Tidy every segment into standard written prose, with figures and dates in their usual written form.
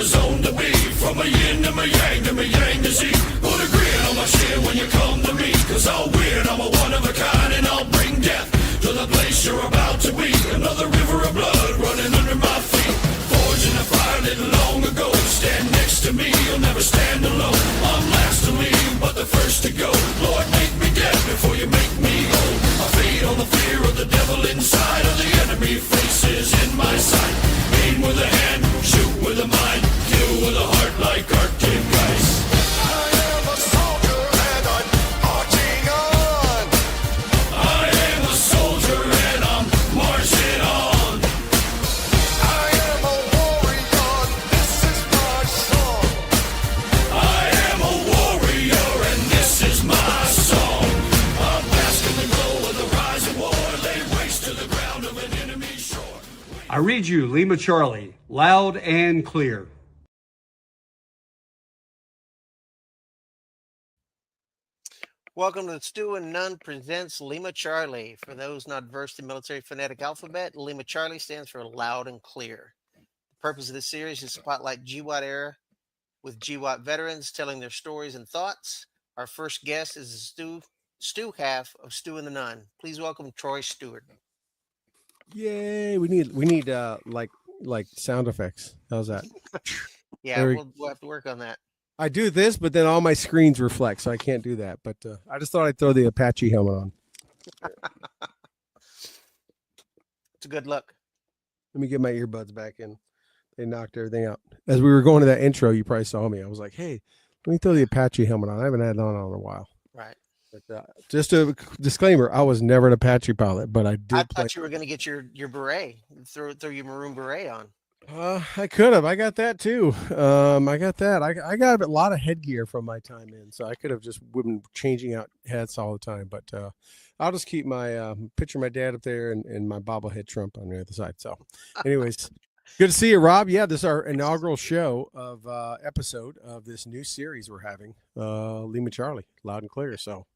zone to be. From a yin to my yang to my yang to Z. Put a grin on my chin when you come to me. Cause I'll win, I'm a one of a kind, and I'll bring death to the place you're about to be. Another river of blood running under my feet. Forged in the fire lit long ago. Stand next to me, you'll never stand alone. I'm last to leave, but the first to go. Lord, make me dead before you make me old. I feed on the fear of the devil inside of the enemy faces in my sight. Aim with a hand, shoot with a mind, kill with a heart like Arctic ice. I am a soldier and I'm marching on. I am a soldier and I'm marching on. I am a warrior, this is my song. I am a warrior and this is my song. I'm basking the glow of the rising war. Lay waste to the ground of an enemy shore. I read you Lima Charlie, loud and clear. Welcome to Stew and None presents Lima Charlie. For those not versed in military phonetic alphabet, Lima Charlie stands for loud and clear. The purpose of this series is to spotlight GWOT era with GWOT veterans telling their stories and thoughts. Our first guest is the stew half of Stew and the Nun. Please welcome Troy Steward. Yay! We need like sound effects. How's that? Yeah, we'll have to work on that. I do this, but then all my screens reflect, so I can't do that. But I just thought I'd throw the Apache helmet on. It's a good look. Let me get my earbuds back in. They knocked everything out. As we were going to that intro, you probably saw me. I was like, "Hey, let me throw the Apache helmet on. I haven't had it on in a while." Right. But just a disclaimer: I was never an Apache pilot, but I did. I thought you were going to get your beret, throw your maroon beret on. I could have. I got that too. I got that. I got a lot of headgear from my time in, so I could have just been changing out hats all the time. But I'll just keep my picture of my dad up there and my bobblehead Trump on the other side. So, anyways, good to see you, Rob. Yeah, this is our inaugural show of episode of this new series we're having, Lima Charlie, loud and clear. So,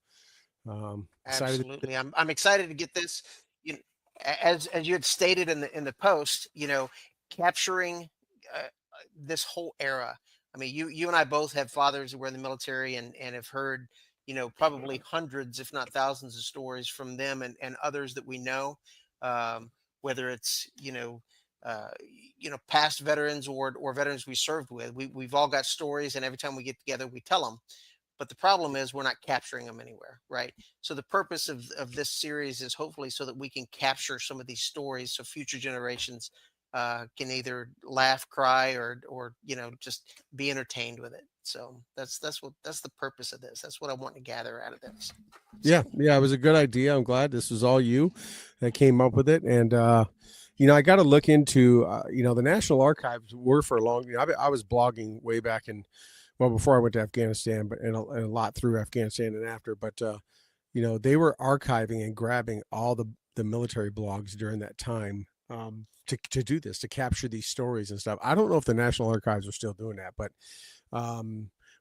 absolutely, I'm excited to get this. You know, as you had stated in the post, capturing this whole era. I mean, you and I both have fathers who were in the military and have heard, probably hundreds, if not thousands of stories from them and others that we know, whether it's, past veterans or veterans we served with. We've all got stories, and every time we get together, we tell them. But the problem is we're not capturing them anywhere, right? So the purpose of this series is hopefully so that we can capture some of these stories so future generations can either laugh, cry, or just be entertained with it. So that's the purpose of this. That's what I want to gather out of this. Yeah, it was a good idea. I'm glad this was all you that came up with it. And I got to look into the National Archives were for a long. I was blogging way back before I went to Afghanistan, but and a lot through Afghanistan and after. But they were archiving and grabbing all the military blogs during that time. To do this, to capture these stories and stuff. I don't know if the National Archives are still doing that, but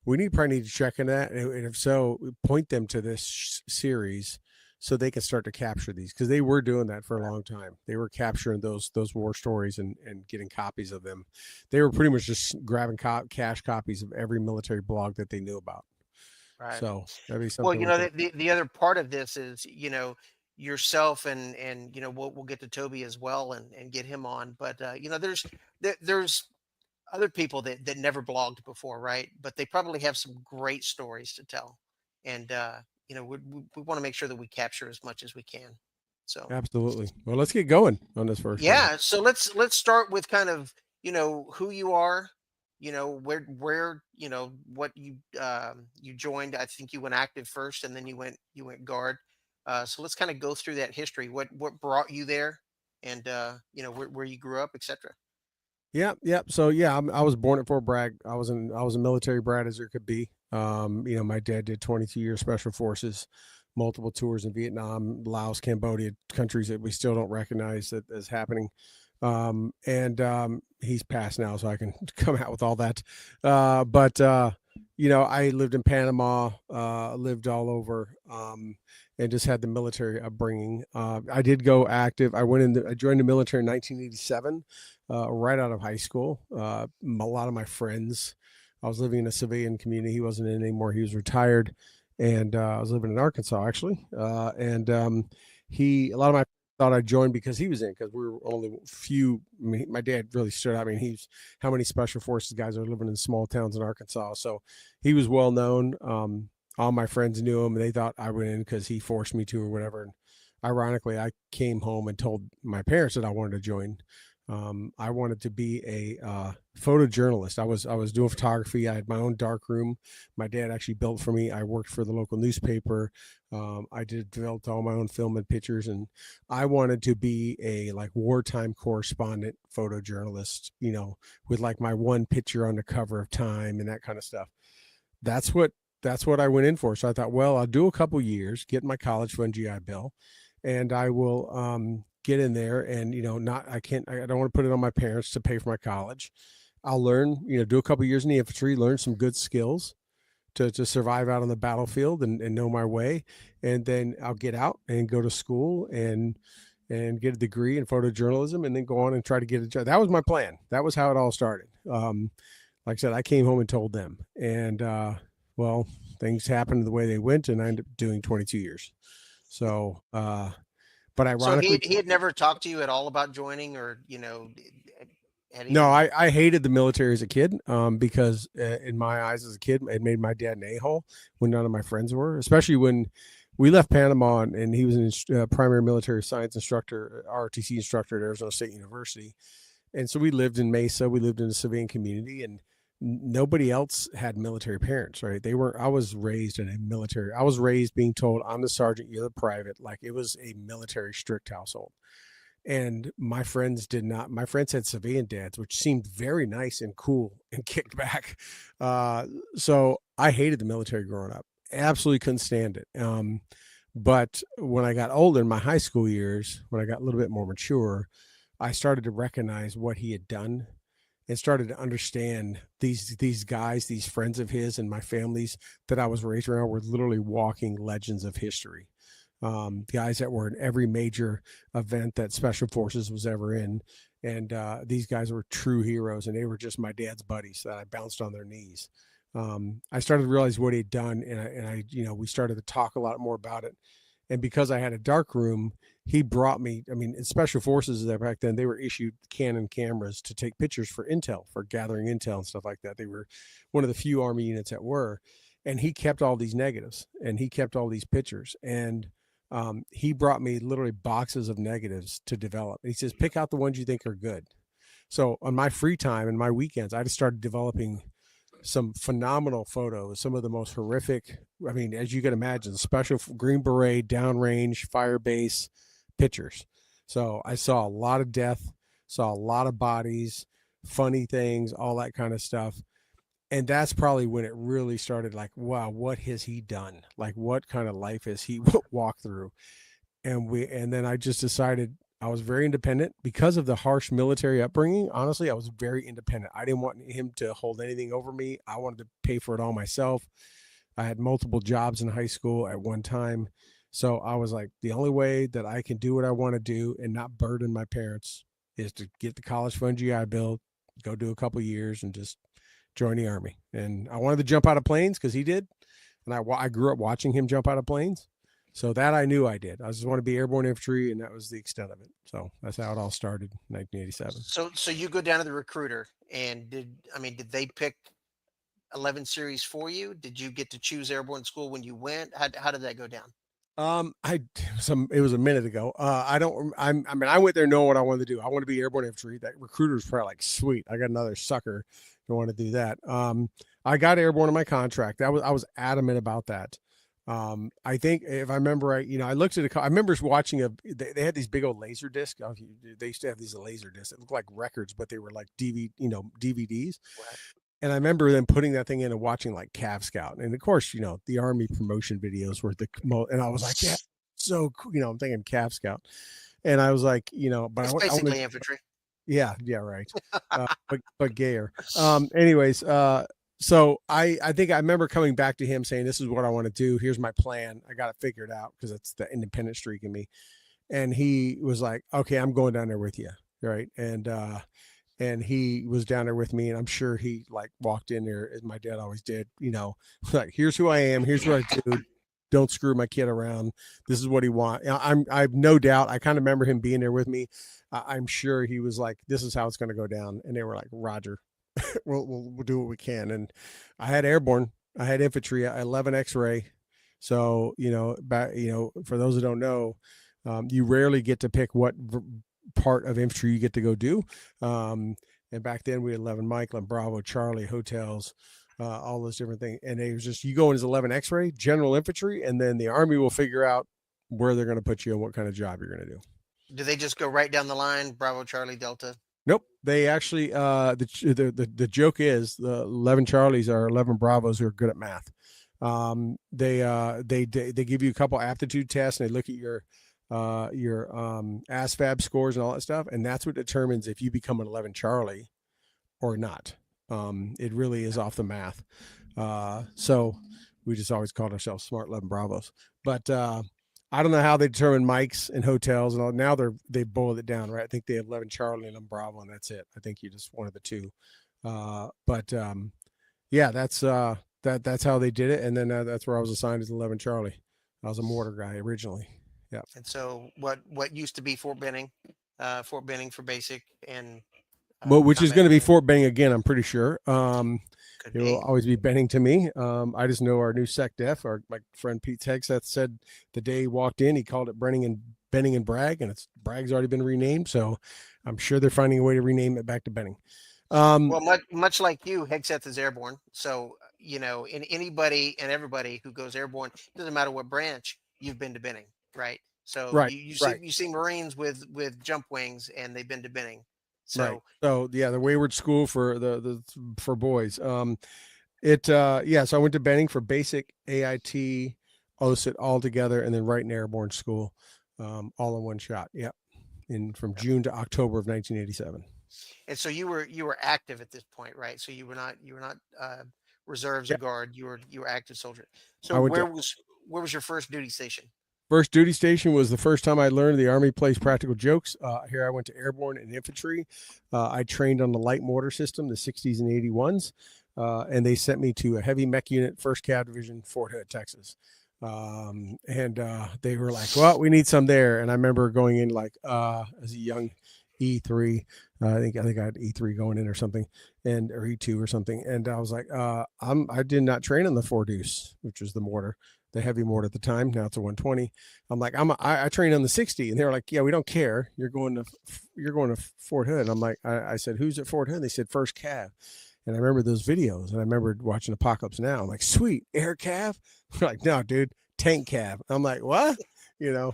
we probably need to check in that. And if so, point them to this series so they can start to capture these, because they were doing that for a long time. They were capturing those war stories and getting copies of them. They were pretty much just grabbing cash copies of every military blog that they knew about. Right. So that'd be something. Well, the other part of this is, yourself and we'll get to Toby as well and get him on, but there's other people that never blogged before, right? But they probably have some great stories to tell, and we want to make sure that we capture as much as we can. So absolutely. Well, let's get going on this first. Yeah, one. So let's start with kind of who you are, where what you joined. I think you went active first, and then you went guard. So let's kind of go through that history. What brought you there, and where you grew up, etc. Yeah. So I was born at Fort Bragg. I was a military brat as there could be. My dad did 22 years special forces, multiple tours in Vietnam, Laos, Cambodia, countries that we still don't recognize that as happening. He's passed now, so I can come out with all that. I lived in Panama, lived all over. and just had the military upbringing. I did go active. I joined the military in 1987, right out of high school. A lot of my friends, I was living in a civilian community. He wasn't in anymore. He was retired, and I was living in Arkansas actually. A lot of my thought I joined because he was in, because we were only few. I mean, my dad really stood out. I mean, how many special forces guys are living in small towns in Arkansas? So he was well known. All my friends knew him, and they thought I went in because he forced me to or whatever. And ironically, I came home and told my parents that I wanted to join. I wanted to be a photojournalist. I was doing photography. I had my own dark room. My dad actually built for me. I worked for the local newspaper. I developed all my own film and pictures, and I wanted to be a like wartime correspondent photojournalist, with like my one picture on the cover of Time and that kind of stuff. That's what I went in for. So I thought, well, I'll do a couple years, get my college fund GI Bill, and I will get in there. And I don't want to put it on my parents to pay for my college. I'll learn, do a couple years in the infantry, learn some good skills to survive out on the battlefield and know my way. And then I'll get out and go to school and get a degree in photojournalism, and then go on and try to get a job. That was my plan. That was how it all started. Like I said, I came home and told them, and well, things happened the way they went, and I ended up doing 22 years. So, but ironically, so he had never talked to you at all about joining, or no, I hated the military as a kid, because in my eyes as a kid, it made my dad an a-hole when none of my friends were, especially when we left Panama and he was a primary military science instructor, ROTC instructor at Arizona State University. And so we lived in Mesa, we lived in a civilian community, and nobody else had military parents, right? I was raised in a military, I was raised being told, I'm the sergeant, you're the private. Like, it was a military strict household. And my friends did not. My friends had civilian dads, which seemed very nice and cool and kicked back. So I hated the military growing up. Absolutely couldn't stand it. But when I got older in my high school years, when I got a little bit more mature, I started to recognize what he had done and started to understand these guys, these friends of his and my families that I was raised around were literally walking legends of history. Guys that were in every major event that Special Forces was ever in. And these guys were true heroes, and they were just my dad's buddies that I bounced on their knees. I started to realize what he'd done, and I we started to talk a lot more about it. And because I had a dark room, he brought me, in Special Forces there back then, they were issued Canon cameras to take pictures for intel, for gathering intel and stuff like that. They were one of the few Army units that were, and he kept all these negatives and he kept all these pictures. And he brought me literally boxes of negatives to develop. And he says, pick out the ones you think are good. So on my free time and my weekends, I just started developing some phenomenal photos, some of the most horrific, as you can imagine, special Green Beret, downrange, fire base pictures. So I saw a lot of death, saw a lot of bodies, funny things, all that kind of stuff. And that's probably when it really started, like, wow, what has he done? Like, what kind of life has he walked through? And then I just decided I was very independent because of the harsh military upbringing. Honestly, I was very independent. I didn't want him to hold anything over me. I wanted to pay for it all myself. I had multiple jobs in high school at one time. So I was like, the only way that I can do what I want to do and not burden my parents is to get the college fund GI Bill, go do a couple years, and just join the Army. And I wanted to jump out of planes because he did. And I grew up watching him jump out of planes. So that I knew I did. I just want to be airborne infantry, and that was the extent of it. So that's how it all started in 1987. So you go down to the recruiter, and did they pick 11 series for you? Did you get to choose airborne school when you went? How did that go down? It was a minute ago. I went there knowing what I wanted to do. I want to be airborne infantry. That recruiter was probably like, sweet, I got another sucker who want to do that. I got airborne in my contract. I was adamant about that. I think if I remember right, I looked at I remember watching they had these big old laser discs. They used to have these laser discs that looked like records, but they were like DVDs. Right. And I remember them putting that thing in and watching like Cav Scout. And of course, the Army promotion videos were and I was like, yeah, so cool. I'm thinking Cav Scout. And I was like, but it's basically infantry. Yeah, right. But gayer. Anyways, So I think I remember coming back to him saying, "This is what I want to do. Here's my plan. I got it figured out," because it's the independent streak in me. And he was like, "Okay, I'm going down there with you." Right. And he was down there with me, and I'm sure he like walked in there as my dad always did, like, here's who I am, here's what I do. Don't screw my kid around. This is what he wants. I've no doubt. I kind of remember him being there with me. I'm sure he was like, "This is how it's going to go down." And they were like, "Roger, we'll do what we can." And I had airborne, I had infantry, I had 11 X-ray. So for those who don't know, you rarely get to pick what part of infantry you get to go do. And back then we had 11 Mike, Bravo, Charlie, hotels, all those different things. And it was just, you go in as 11 X-ray, general infantry, and then the Army will figure out where they're going to put you and what kind of job you're going to do. Do they just go right down the line? Bravo, Charlie, Delta. Nope. They actually, the joke is the 11 Charlies are 11 Bravos who are good at math. They give you a couple aptitude tests, and they look at your ASVAB scores and all that stuff, and that's what determines if you become an 11 Charlie or not. It really is off the math. So we just always called ourselves Smart 11 Bravos. But I don't know how they determine Mikes and hotels and all. Now they boiled it down, right? I think they have 11 Charlie and 11 Bravo, and that's it. I think you just one of the two. Yeah, that's how they did it, and then that's where I was assigned as 11 Charlie. I was a mortar guy originally. Yeah. And so what used to be Fort Benning for basic, and which is going to be Fort Benning again, I'm pretty sure. Could It be. will always be Benning to me. I just know our new Sec Def, my friend Pete Hegseth, said the day he walked in, he called it Benning and Bragg, and Bragg's already been renamed. So I'm sure they're finding a way to rename it back to Benning. Well, much like you, Hegseth is airborne. So, in anybody and everybody who goes airborne, doesn't matter what branch, you've been to Benning, right? So Right, you see Marines with jump wings, and they've been to Benning. So right. So yeah, the Wayward School for for boys. So I went to Benning for basic, AIT, OSIT all together, and then right in airborne school, all in one shot. Yep. From June to October of 1987. And so you were active at this point, right? So you were not reserves or guard. You were active soldier. So where was your first duty station? First duty station was the first time I learned the Army plays practical jokes. Here I went to airborne and infantry. I trained on the light mortar system, the 60s and 81s, and they sent me to a heavy mech unit, 1st Cav Division, Fort Hood, Texas. They were like, "Well, we need some there." And I remember going in like as a young E3. I think I had E3 going in or something, or E2 or something. And I was like, I did not train on the 4 deuce, which was the mortar, the heavy mortar at the time. Now it's a 120. I'm like, I train on the 60, and they were like, "Yeah, we don't care. You're going to Fort Hood." And I'm like, I said, "Who's at Fort Hood?" They said, "1st Cav." And I remember those videos, and I remember watching Apocalypse Now. I'm like, "Sweet, air cav?" They're like, "No, dude, tank cav." I'm like, "What?" And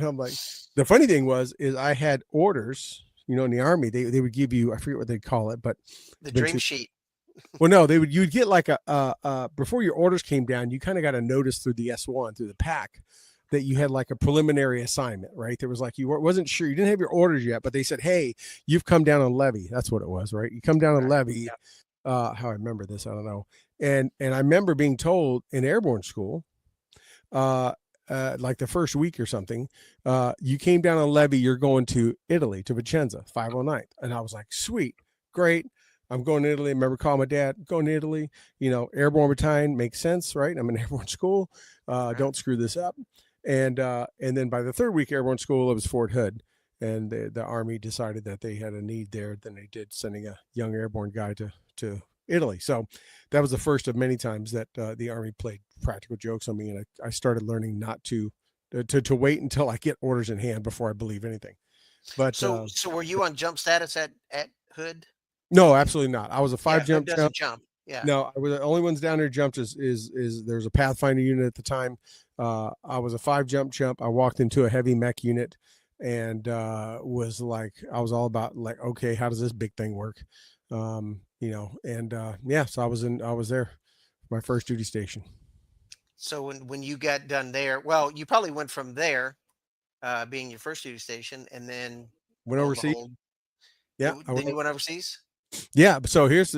I'm like, the funny thing is I had orders. In the Army, they would give you, I forget what they call it, but the dream sheet. Well, no, you'd get like before your orders came down, you kind of got a notice through the S1, through the pack, that you had like a preliminary assignment, right? There was like, you wasn't sure, you didn't have your orders yet, but they said, "Hey, you've come down on levy." That's what it was, right? You come down on levy. How I remember this, I don't know. And I remember being told in airborne school, like the first week or something, you came down on levy, you're going to Italy, to Vicenza, 509th. And I was like, "Sweet, great. I'm going to Italy." I remember calling my dad, "Going to Italy, airborne battalion makes sense, right? I'm in airborne school. Don't screw this up." And then by the 3rd week airborne school, it was Fort Hood. And the Army decided that they had a need there than they did sending a young airborne guy to Italy. So that was the first of many times that the Army played practical jokes on me, and I started learning not to wait until I get orders in hand before I believe anything. But so were you on jump status at Hood? No, absolutely not. I was a 5 Hood jump. doesn't jump. Yeah. No, I was the only ones down there jumped is there's a Pathfinder unit at the time. I was a 5 jump. I walked into a heavy mech unit and was like, I was all about like, okay, how does this big thing work? So I was there, my first duty station. So when you got done there, well, you probably went from there, being your first duty station, and then Went overseas. Yeah. Then you went overseas. Yeah. So here's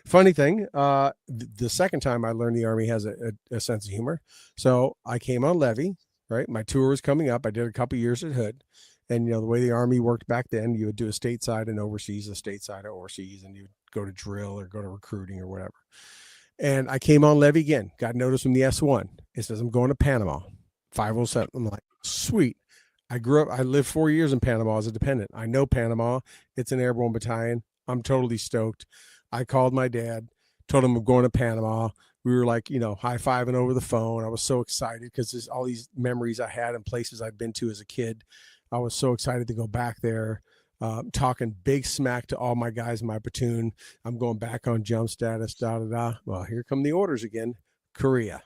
funny thing. The second time I learned the Army has a sense of humor. So I came on levee, right? My tour was coming up. I did a couple years at Hood. And the way the Army worked back then, you would do a stateside and overseas, a stateside or overseas, and you'd go to drill or go to recruiting or whatever. And I came on levee again, got notice from the S1. It says I'm going to Panama, 507. I'm like, sweet. I lived 4 years in Panama as a dependent. I know Panama. It's an airborne battalion. I'm totally stoked. I called my dad, told him I'm going to Panama. We were like, high-fiving over the phone. I was so excited because there's all these memories I had and places I'd been to as a kid. I was so excited to go back there, talking big smack to all my guys in my platoon. I'm going back on jump status, da-da-da. Well, here come the orders again, Korea.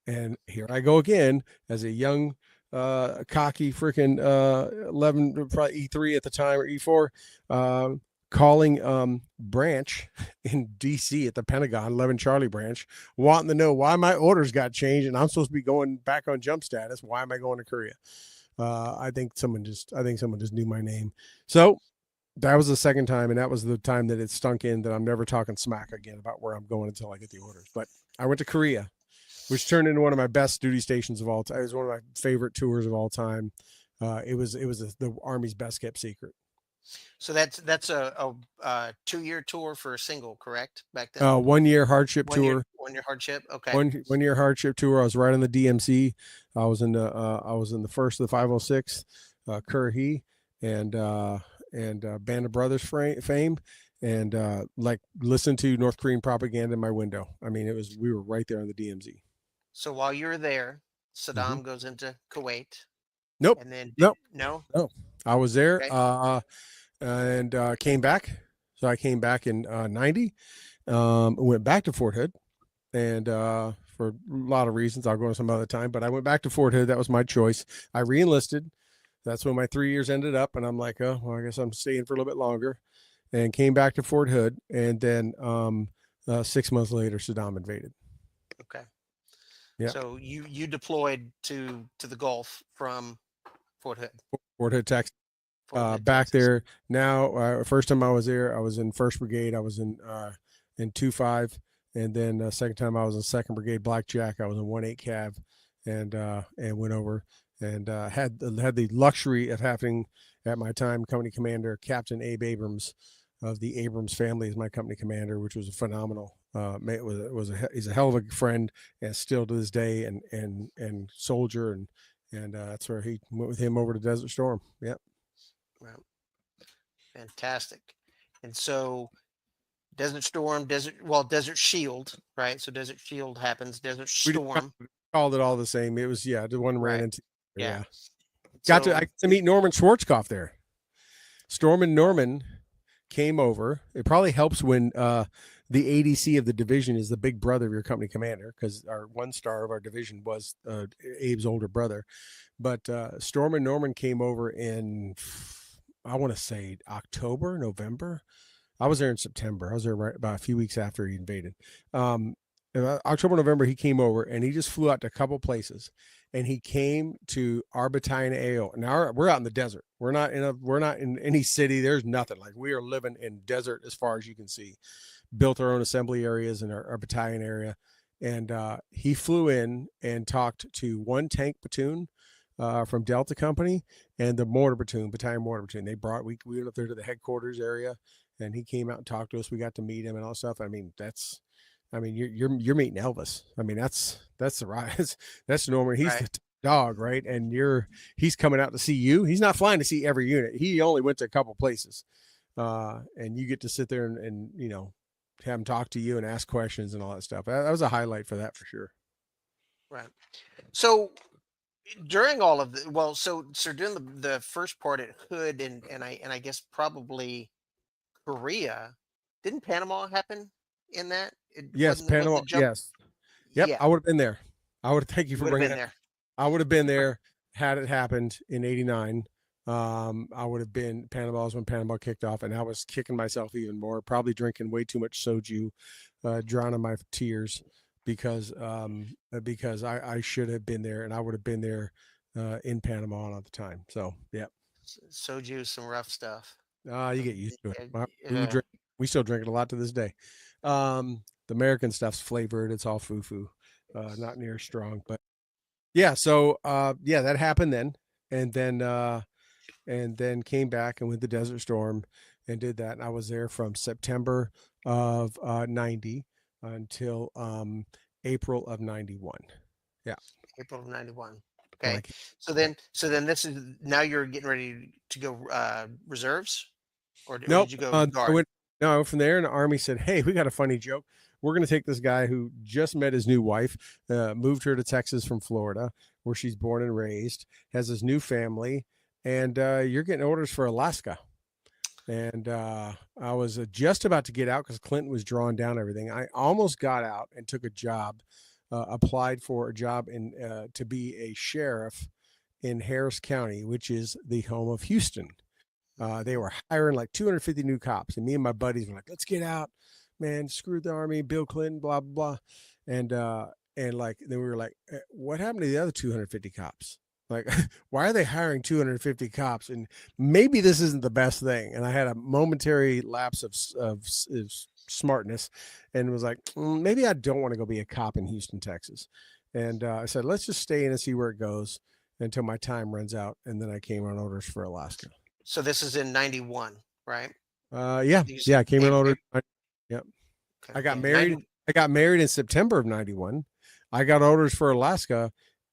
And here I go again as a young, cocky freaking 11, probably E3 at the time or E4, calling branch in DC at the Pentagon, 11 Charlie branch, wanting to know why my orders got changed and I'm supposed to be going back on jump status. Why am I going to Korea? I think someone just knew my name. So that was the second time, and that was the time that it stunk in that I'm never talking smack again about where I'm going until I get the orders. But I went to Korea, which turned into one of my best duty stations of all time. It was one of my favorite tours of all time. It was the Army's best kept secret. So that's a 2-year tour for a single, correct? Back then, 1 year hardship tour. 1 year hardship. Okay. One year hardship tour. I was right on the DMC. I was in the first of the 506, Currahee, and Band of Brothers fame, and like listen to North Korean propaganda in my window. I mean, we were right there on the DMZ. So while you're there, Saddam goes into Kuwait. Nope. And then Nope. No. I was there, Okay. and came back. So I came back in 90. Went back to Fort Hood, and for a lot of reasons, I'll go into some other time. But I went back to Fort Hood. That was my choice. I reenlisted. That's when my 3 years ended up, and I'm like, oh, well, I guess I'm staying for a little bit longer, and came back to Fort Hood. And then 6 months later, Saddam invaded. Okay. Yeah. So you deployed to the Gulf from Fort Hood. Fort Hood, Texas. Hood, Back Texas. there now. First time I was there, I was in 1st Brigade. I was in 2-5, and then second time I was in 2nd Brigade Blackjack. I was in 1-8 Cav, and went over and had the luxury of having at my time company commander Captain Abe Abrams of the Abrams family as my company commander, which was a phenomenal. He's a hell of a friend, and still to this day, and soldier, and that's where he went with him over to Desert Storm. Yeah. Wow. Fantastic. And so Desert Storm, Desert Shield, right? So Desert Shield happens, Desert We Storm. called it all the same. It was, the one ran Right. into. Yeah. I got So to meet Norman Schwarzkopf there. Storm and Norman came over. It probably helps when the ADC of the division is the big brother of your company commander, because our 1-star of our division was Abe's older brother. But Storm and Norman came over in, I want to say, October, November. I was there in September. I was there right about a few weeks after he invaded. October, November, he came over, and he just flew out to a couple places, and he came to our battalion AO. Now we're out in the desert. We're not in any city. There's nothing. Like, we are living in desert as far as you can see. Built our own assembly areas in our battalion area, and he flew in and talked to 1 tank platoon from Delta Company and the mortar platoon, battalion mortar platoon. We went up there to the headquarters area, and he came out and talked to us. We got to meet him and all that stuff. I mean, you're meeting Elvis. I mean, that's the right. That's Norman. He's Right. the dog, right? And he's coming out to see you. He's not flying to see every unit. He only went to a couple places, and you get to sit there and have him talk to you and ask questions and all that stuff. That was a highlight for that, for sure. Right. So during all of so during the first part at Hood and I guess probably Korea, didn't Panama happen in that? Yes, Panama. Yes. Yep. Yeah. I would have been there. Thank you for Would have bringing been it. there. I would have been there had it happened in '89. I would have been Panama's when Panama kicked off, and I was kicking myself even more, probably drinking way too much soju, drowning my tears because I should have been there, and I would have been there in Panama at the time. So yeah, Soju, some rough stuff. you get used to it. Yeah, We would drink We still drink it a lot to this day. The American stuff's flavored. It's all foo-foo, not near as strong. But yeah, so yeah, that happened then. And then came back and went to Desert Storm and did that. And I was there from September of 90 until April of 91. Yeah. April of 91. When I Okay. came- So then this is now you're getting ready to go reserves, or Nope. did you go I guard? went from there, and the Army said, "Hey, we got a funny joke. We're going to take this guy who just met his new wife, moved her to Texas from Florida, where she's born and raised, has his new family, and you're getting orders for Alaska." And I was just about to get out because Clinton was drawing down everything. I almost got out and took a job, applied for a job to be a sheriff in Harris County, which is the home of Houston. They were hiring like 250 new cops, and me and my buddies were like, "Let's get out, man! Screw the Army, Bill Clinton, blah blah blah." And like then we were like, "What happened to the other 250 cops? Like, why are they hiring 250 cops? And maybe this isn't the best thing." And I had a momentary lapse of smartness, and was like, maybe I don't want to go be a cop in Houston, Texas. And I said, let's just stay in and see where it goes until my time runs out. And then I came on orders for Alaska. So this is in 91, right? Yeah, You I came in came- orders. Yep. Okay, I got okay, married. 90 I got married in September of 91. I got orders for Alaska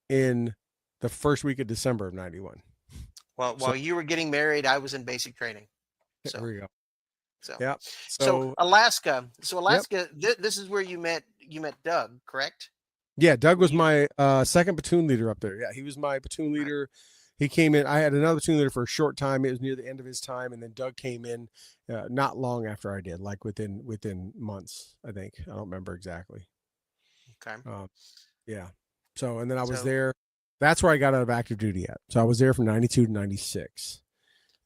in the first week of December of 91. Well, while you were getting married, I was in basic training. So, There we go. so, Yeah. so Alaska. So Alaska. This is where you met Doug, correct? Yeah, Doug was my second platoon leader up there. Yeah, he was my platoon leader. He came in. I had another platoon leader for a short time. It was near the end of his time, and then Doug came in not long after I did, like within months, I think. I don't remember exactly. Okay. Yeah. So, and then I was So- there. That's where I got out of active duty at. So I was there from 92 to 96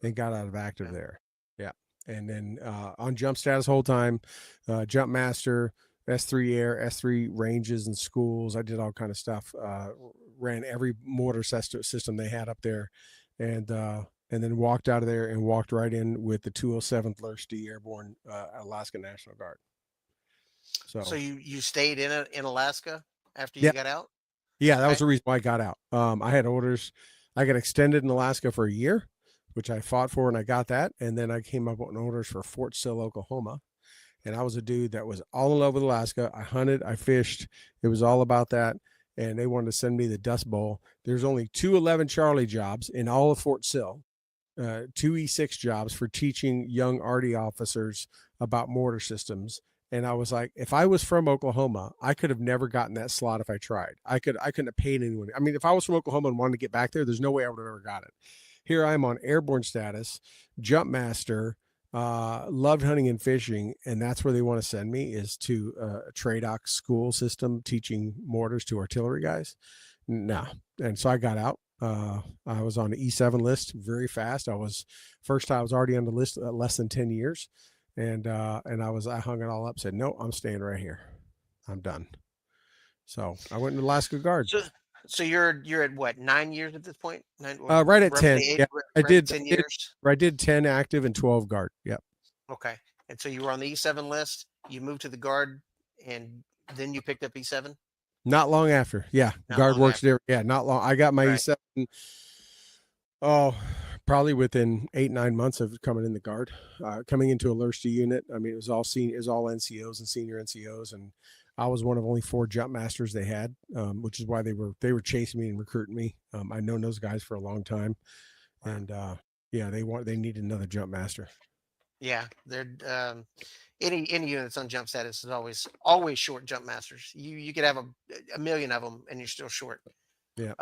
and got out of active Okay. there. Yeah. And then on jump status whole time, jump master, S3 air, S3 ranges and schools. I did all kind of stuff. Ran every mortar system they had up there, and then walked out of there and walked right in with the 207th LRSD Airborne Alaska National Guard. So you stayed in Alaska after you Yeah. got out? Yeah, that was Okay. the reason why I got out. I had orders. I got extended in Alaska for a year, which I fought for, and I got that. And then I came up with orders for Fort Sill, Oklahoma. And I was a dude that was all in love with Alaska. I hunted, I fished. It was all about that. And they wanted to send me the Dust Bowl. There's only 2 11 Charlie jobs in all of Fort Sill, 2 E6 jobs for teaching young Arty officers about mortar systems. And I was like, if I was from Oklahoma, I could have never gotten that slot if I tried. I couldn't have paid anyone. I mean, if I was from Oklahoma and wanted to get back there, there's no way I would have ever got it. Here I am on airborne status, jump master, loved hunting and fishing, and that's where they want to send me, is to a TRADOC school system teaching mortars to artillery guys. No. And so I got out. I was on the E7 list very fast. I was already on the list less than 10 years. And I hung it all up, said, no, I'm staying right here. I'm done. So I went to Alaska Guard. So you're at what, 9 years at this point? Right at 10. Eight, Yeah, I right did. at 10 years. I did 10 active and 12 Guard. Yep. Okay. And so you were on the E7 list. You moved to the Guard, and then you picked up E7. Not long after. Yeah. Not Guard long works after. there. Yeah. Not long. I got my Right. E7. Oh, probably within 8-9 months of coming in the Guard, coming into a LRSD unit. I mean, it was all NCOs and senior NCOs, and I was one of only 4 jump masters they had, which is why they were chasing me and recruiting me. I'd known those guys for a long time, and yeah, they needed another jump master. Yeah, they're any unit that's on jump status is always short jump masters. You could have a million of them and you're still short. Yeah.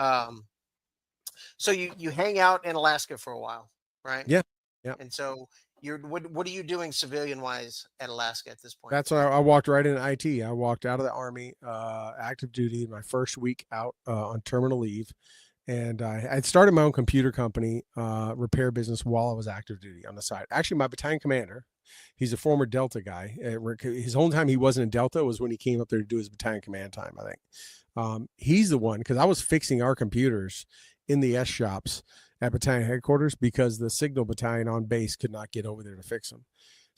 So you hang out in Alaska for a while, right? Yeah. Yeah. And so what are you doing civilian wise at Alaska at this point? That's why I walked right into IT. I walked out of the Army, active duty, my first week out on terminal leave. And I'd started my own computer company, repair business while I was active duty on the side. Actually, my battalion commander, he's a former Delta guy. His whole time he wasn't in Delta was when he came up there to do his battalion command time, I think. He's the one, because I was fixing our computers in the S shops at battalion headquarters because the signal battalion on base could not get over there to fix them.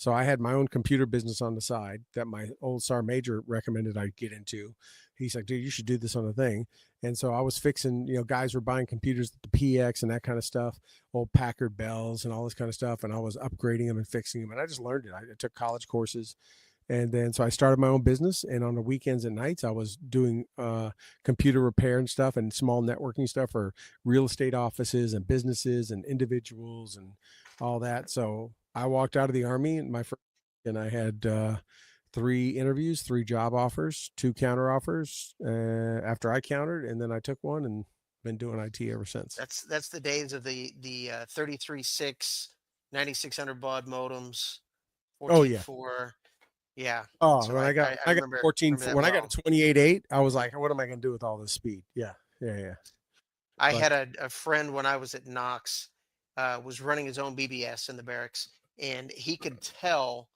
So I had my own computer business on the side that my old sergeant major recommended I get into. He's like, dude, you should do this on a thing. And so I was fixing, guys were buying computers, the PX and that kind of stuff, old Packard Bells and all this kind of stuff. And I was upgrading them and fixing them. And I just learned it. I took college courses. And then so I started my own business. And on the weekends and nights, I was doing computer repair and stuff and small networking stuff for real estate offices and businesses and individuals and all that. So I walked out of the Army and I had 3 interviews, 3 job offers, 2 counter offers after I countered, and then I took one and been doing IT ever since. That's the days of the 33.6, 9600 baud modems, Oh yeah. 14.4. Yeah. Oh, So when I got remember, 14, remember that when I well. got a 28.8, I was like, what am I going to do with all this speed? Yeah. I But- had a friend when I was at Knox, was running his own BBS in the barracks, and he could tell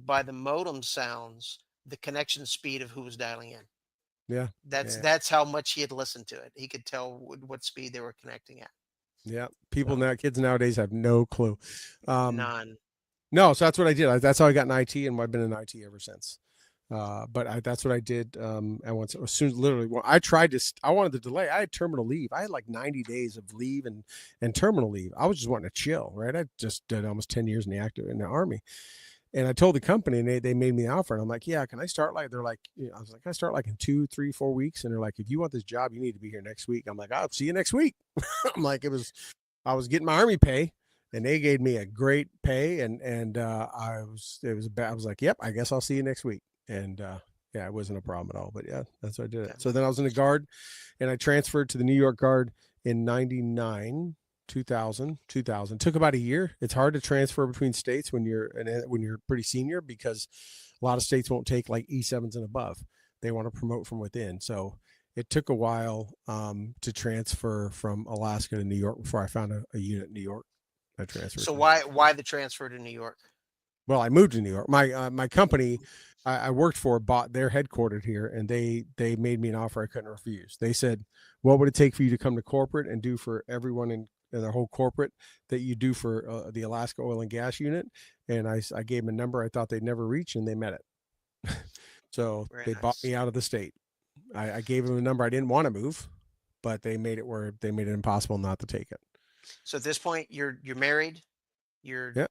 by the modem sounds the connection speed of who was dialing in. Yeah. That's how much he had listened to it. He could tell what speed they were connecting at. Yeah. People now, kids nowadays have no clue. None. No, so that's what I did. That's how I got in IT, and I've been in IT ever since. But that's what I did. And once, as soon as literally, when I wanted to delay. I had terminal leave. I had like 90 days of leave and terminal leave. I was just wanting to chill, right? I just did almost 10 years in the Army. And I told the company, and they made me the offer. And I'm like, yeah, can I start they're like, I was like, can I start like in 2, 3, 4 weeks? And they're like, if you want this job, you need to be here next week. I'm like, I'll see you next week. I'm like, I was getting my Army pay, and they gave me a great pay. And I was like, yep, I guess I'll see you next week. And yeah, it wasn't a problem at all. But yeah, that's what I did. So then I was in the Guard, and I transferred to the New York Guard in 99. 2000 took about a year. It's hard to transfer between states when you're pretty senior, because a lot of states won't take like E7s and above. They want to promote from within. So it took a while to transfer from Alaska to New York before I found a unit in New York. I transferred. So why the transfer to New York? Well, I moved to New York. My company I worked for they're headquartered here, and they made me an offer I couldn't refuse. They said, what would it take for you to come to corporate and do for everyone in their whole corporate that you do for the Alaska Oil and Gas Unit? And I gave them a number I thought they'd never reach, and they met it. So they bought me out of the state. I gave them a number I didn't want to move, but they made it impossible not to take it. So at this point, you're married. Yep.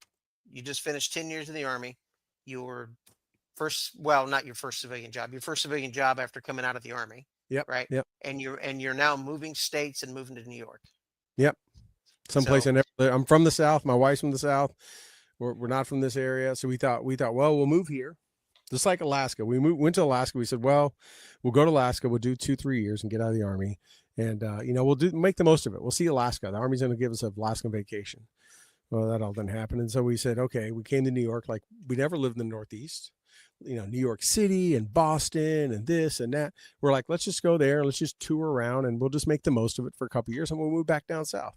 You just finished 10 years in the Army. Your not your first civilian job. Your first civilian job after coming out of the Army. Yep. Right. Yep. And you're now moving states and moving to New York. Yep. Someplace I never lived. I'm from the South. My wife's from the South. We're not from this area. So we thought, well, we'll move here. Just like Alaska. We went to Alaska. We said, well, we'll go to Alaska. We'll do 2-3 years and get out of the Army. And, we'll make the most of it. We'll see Alaska. The Army's going to give us an Alaskan vacation. Well, that all didn't happen. And so we said, okay, we came to New York. Like, we never lived in the Northeast, New York City and Boston and this and that. We're like, let's just go there. Let's just tour around, and we'll just make the most of it for a couple of years. And we'll move back down south,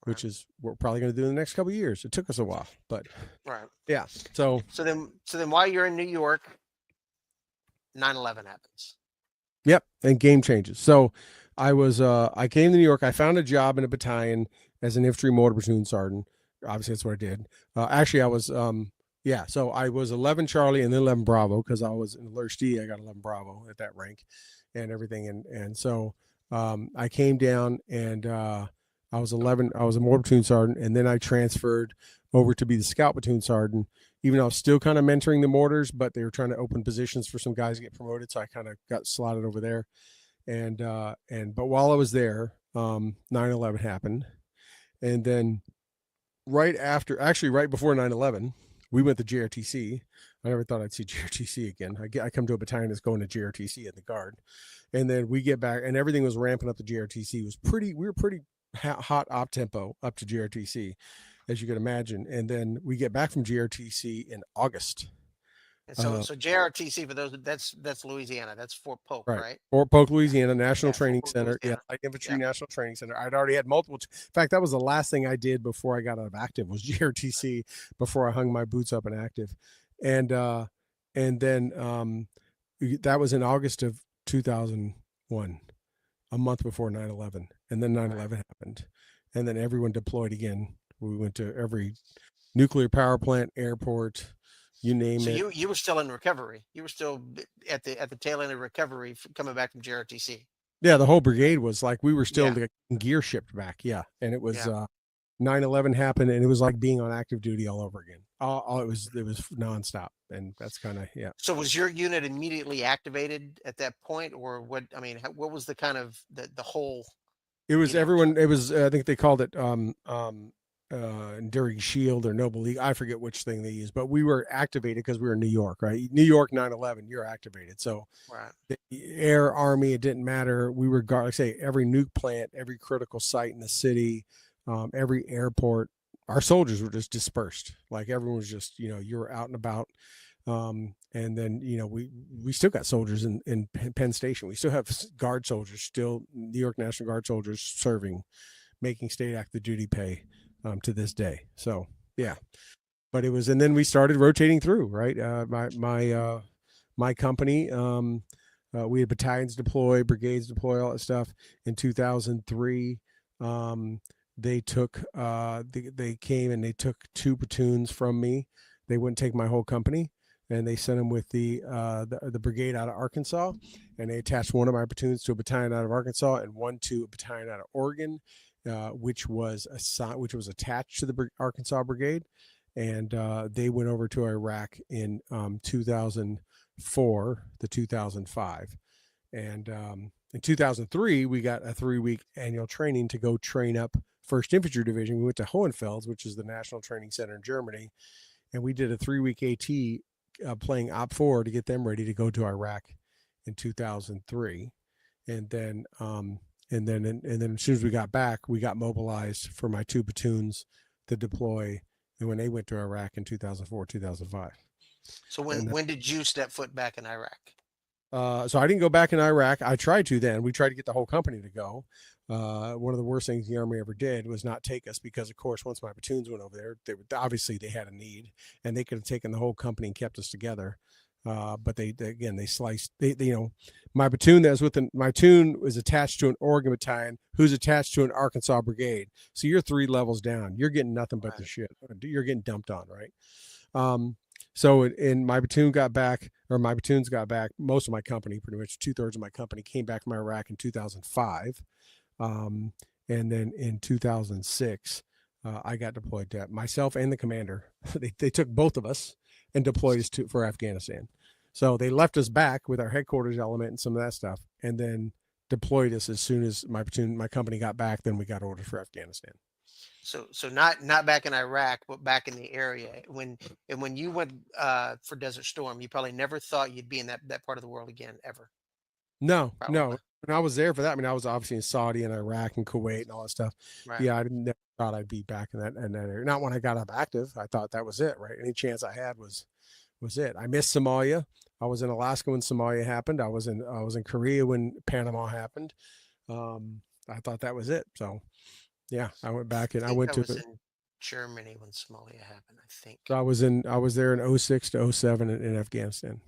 which is what we're probably going to do in the next couple of years. It took us a while, but yeah. So then while you're in New York, 9/11 happens. Yep. And game changes. So I came to New York. I found a job in a battalion as an infantry mortar platoon sergeant. Obviously that's what I did. Actually I was, so I was 11 Charlie and then 11 Bravo, because I was in Lurch D. I got 11 Bravo at that rank and everything. And so I came down, and I was a mortar platoon sergeant, and then I transferred over to be the scout platoon sergeant, even though I was still kind of mentoring the mortars, but they were trying to open positions for some guys to get promoted. So I kind of got slotted over there. But while I was there, 9/11 happened. And then right before 9/11, we went to JRTC. I never thought I'd see JRTC again. I come to a battalion that's going to JRTC in the Guard. And then we get back, and everything was ramping up to JRTC. We were pretty hot op tempo up to JRTC, as you can imagine. And then we get back from JRTC in August. And so JRTC, for those, that's Louisiana. That's Fort Polk, right? Fort Polk, Louisiana, National Training Fort Polk, Center. Louisiana. Yeah, Light Infantry National Training Center. I'd already had multiple. In fact, that was the last thing I did before I got out of active, was JRTC, before I hung my boots up in active. And then that was in August of 2001, a month before 9/11. And then 9/11 happened. And then everyone deployed again. We went to every nuclear power plant, airport, you name So it. you were still in recovery. You were still at the tail end of recovery coming back from JRTC. Yeah, the whole brigade was like, we were still Yeah. gear shipped back. Yeah. And it was Yeah. 9/11 happened, and it was like being on active duty all over again. It was nonstop. And that's kind of, yeah. So was your unit immediately activated at that point, or what? I mean, what was the kind of the whole? It was You know, everyone. It was, I think they called it Enduring Shield or Noble League. I forget which thing they used, but we were activated because we were in New York, right? New York 9/11, you're activated. So Right. the air, army, it didn't matter. We were, like I say, every nuke plant, every critical site in the city, every airport. Our soldiers were just dispersed. Like everyone was just, you were out and about. And then, we still got soldiers in Penn Station. We still have guard soldiers, still New York National Guard soldiers serving, making state active duty pay to this day. So, yeah, but it was, and then we started rotating through, right? My company, we had battalions deploy, brigades deploy, all that stuff. In 2003, they took, they came and they took 2 platoons from me. They wouldn't take my whole company. And they sent them with the brigade out of Arkansas, and they attached one of my platoons to a battalion out of Arkansas and one to a battalion out of Oregon, which was attached to the Arkansas brigade, and they went over to Iraq in 2004 to 2005, and in 2003 we got a 3-week annual training to go train up 1st Infantry Division. We went to Hohenfels, which is the National Training Center in Germany, and we did a 3-week AT. Playing Op 4 to get them ready to go to Iraq in 2003, and then as soon as we got back, we got mobilized for my 2 platoons to deploy, and when they went to Iraq in 2004, 2005. So when did you step foot back in Iraq? So I didn't go back in Iraq. I tried to then. We tried to get the whole company to go. One of the worst things the Army ever did was not take us, because, of course, once my platoons went over there, they had a need, and they could have taken the whole company and kept us together. But they sliced. My platoon my platoon was attached to an Oregon battalion, who's attached to an Arkansas brigade. So you're 3 levels down. You're getting nothing but the shit. You're getting dumped on, right? So in my platoons got back. Most of my company, pretty much 2/3 of my company, came back from Iraq in 2005. And then in 2006, I got deployed to myself and the commander. They took both of us and deployed us for Afghanistan. So they left us back with our headquarters element and some of that stuff, and then deployed us as soon as my company got back. Then we got orders for Afghanistan. So not back in Iraq, but back in the area. When you went for Desert Storm, you probably never thought you'd be in that part of the world again, ever. No. Probably. When I was there for that, I mean, I was obviously in Saudi and Iraq and Kuwait and all that stuff. Right. Yeah, I never thought I'd be back in that area. Not when I got up active. I thought that was it, right? Any chance I had was it. I missed Somalia. I was in Alaska when Somalia happened. I was in Korea when Panama happened. I thought that was it. So, yeah, I went back and I was in Germany when Somalia happened, I think. I was there in 06 to 07 in Afghanistan.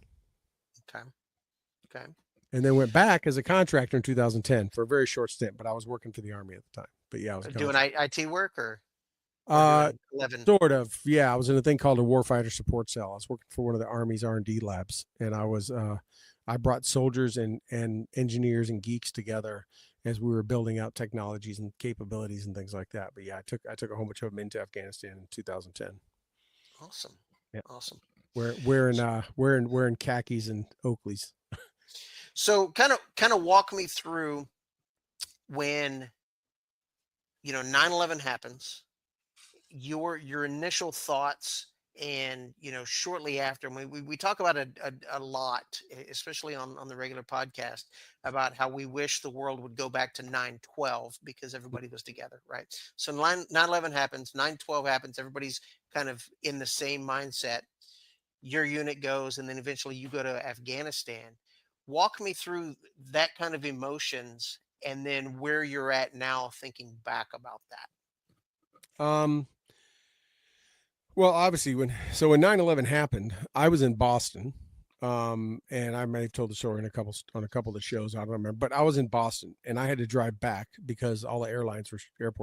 Okay. And then went back as a contractor in 2010 for a very short stint, but I was working for the Army at the time. But yeah, I was doing IT work or 11? Sort of. Yeah, I was in a thing called a warfighter support cell. I was working for one of the Army's R&D labs, and I brought soldiers and engineers and geeks together as we were building out technologies and capabilities and things like that. But yeah, I took a whole bunch of them into Afghanistan in 2010. Awesome. Yeah. Awesome. Wearing khakis and Oakleys. So kind of walk me through when 9/11 happens, your initial thoughts, and shortly after. We talk about a lot, especially on the regular podcast, about how we wish the world would go back to 9/12 because everybody was together, right? So 9/11 happens, 9/12 happens, everybody's kind of in the same mindset. Your unit goes, and then eventually you go to Afghanistan. Walk me through that kind of emotions, and then where you're at now thinking back about that. Well, obviously when 9/11 happened, I was in Boston. And I may have told the story on a couple of the shows. I don't remember, but I was in Boston and I had to drive back because all the airports were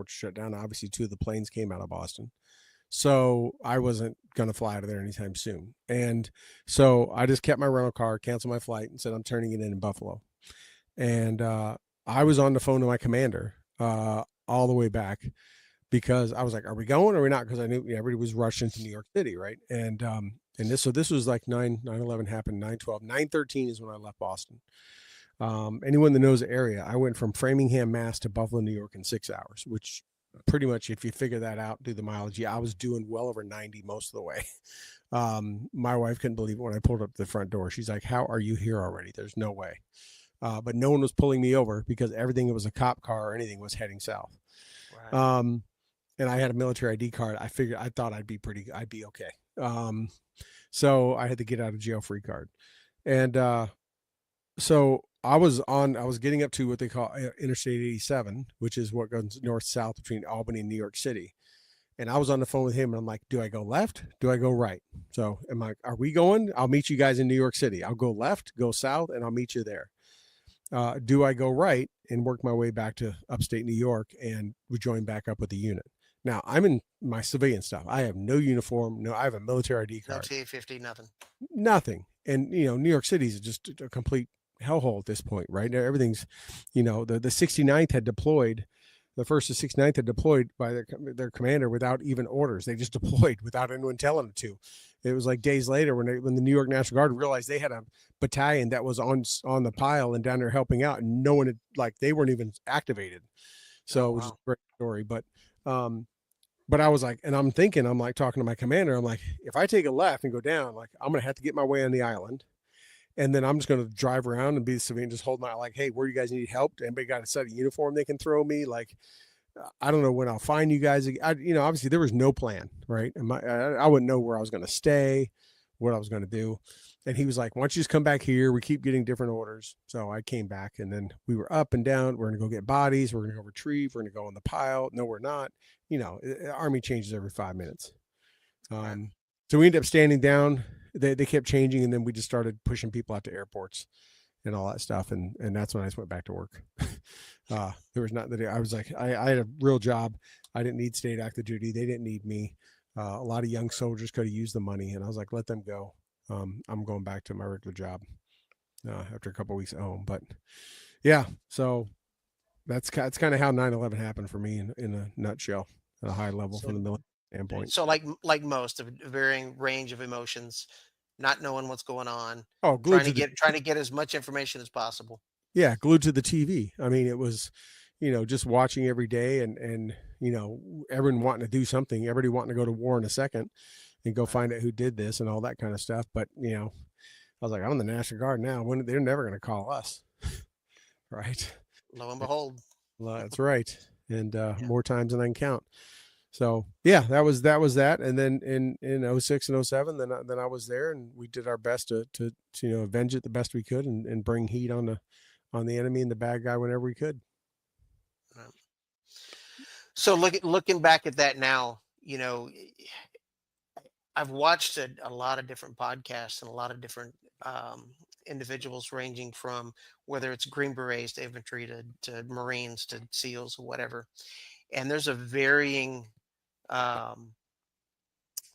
shut down. Obviously 2 of the planes came out of Boston. So I wasn't going to fly out of there anytime soon. And so I just kept my rental car, canceled my flight, and said, I'm turning it in Buffalo. And I was on the phone to my commander all the way back, because I was like, are we going or are we not? Because I knew everybody was rushing to New York City, right? And this was like 9/11 happened, 9/12. 9/13 is when I left Boston. Anyone that knows the area, I went from Framingham, Mass to Buffalo, New York in 6 hours, which pretty much, if you figure that out, do the mileage, I was doing well over 90 most of the way. My wife couldn't believe it when I pulled up the front door. She's like, how are you here already? There's no way. But no one was pulling me over, because everything that was a cop car or anything was heading south. Right. And I had a military ID card. I thought I'd be okay. So I had to get out of jail free card. And so I was getting up to what they call Interstate 87, which is what goes north-south between Albany and New York City. And I was on the phone with him, and I'm like, do I go left? Do I go right? So I'm like, are we going? I'll meet you guys in New York City. I'll go left, go south, and I'll meet you there. Do I go right and work my way back to upstate New York and join back up with the unit? Now, I'm in my civilian stuff. I have no uniform. I have a military ID card. No T-50, nothing. And, New York City is just a complete hellhole at this point, right? Everything's, the 69th had deployed. The 1st of 69th had deployed by their commander without even orders. They just deployed without anyone telling them to. It was like days later when the New York National Guard realized they had a battalion that was on the pile and down there helping out, and no one had, they weren't even activated. So it was a great story. But I was like, and I'm like talking to my commander, I'm like, if I take a left and go down, I'm going to have to get my way on the island. And then I'm just going to drive around and be the civilian, just hold my, hey, where you guys need help? Anybody got a set of uniform they can throw me? I don't know when I'll find you guys. Obviously there was no plan, right? And I wouldn't know where I was going to stay, what I was going to do. And he was like, why don't you just come back here? We keep getting different orders. So I came back, and then we were up and down. We're going to go get bodies. We're going to go retrieve. We're going to go on the pile. No, we're not. Army changes every 5 minutes. So we ended up standing down. They kept changing, and then we just started pushing people out to airports and all that stuff. And that's when I just went back to work. There was not that I was like, I had a real job. I didn't need state active duty. They didn't need me. A lot of young soldiers could have used the money, and I was like, let them go. I'm going back to my regular job after a couple of weeks at home. But yeah, so that's kind of how 9/11 happened for me in a nutshell, at a high level from the military standpoint. So like most, of a varying range of emotions, not knowing what's going on. Oh, trying to get as much information as possible. Yeah, glued to the TV. I mean, it was, just watching every day, and everyone wanting to do something, everybody wanting to go to war in a second and go find out who did this and all that kind of stuff. But, I was like, I'm in the National Guard now. They're never going to call us. Right. Lo and behold. Well, that's right. And more times than I can count. So yeah, that was that. And then in 06 and 07, then I was there, and we did our best to avenge it the best we could, and bring heat on the enemy and the bad guy whenever we could. So looking back at that now, I've watched a lot of different podcasts and a lot of different individuals, ranging from whether it's Green Berets to infantry to Marines to SEALs or whatever. And there's a varying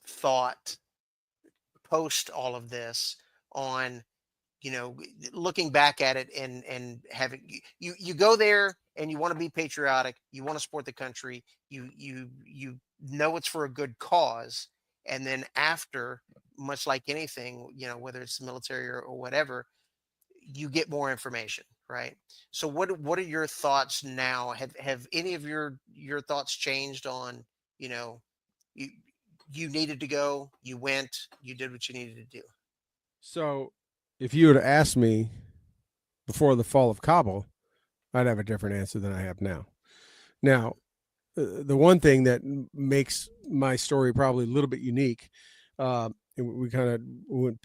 thought post all of this on, looking back at it and having you go there and you want to be patriotic, you want to support the country, you know it's for a good cause. And then after, much like anything, whether it's the military or whatever, you get more information, right? So what are your thoughts now? Have any of your thoughts changed on, you needed to go, you went, you did what you needed to do? So if you would have asked me before the fall of Kabul, I'd have a different answer than I have now. Now, the one thing that makes my story probably a little bit unique, and we kind of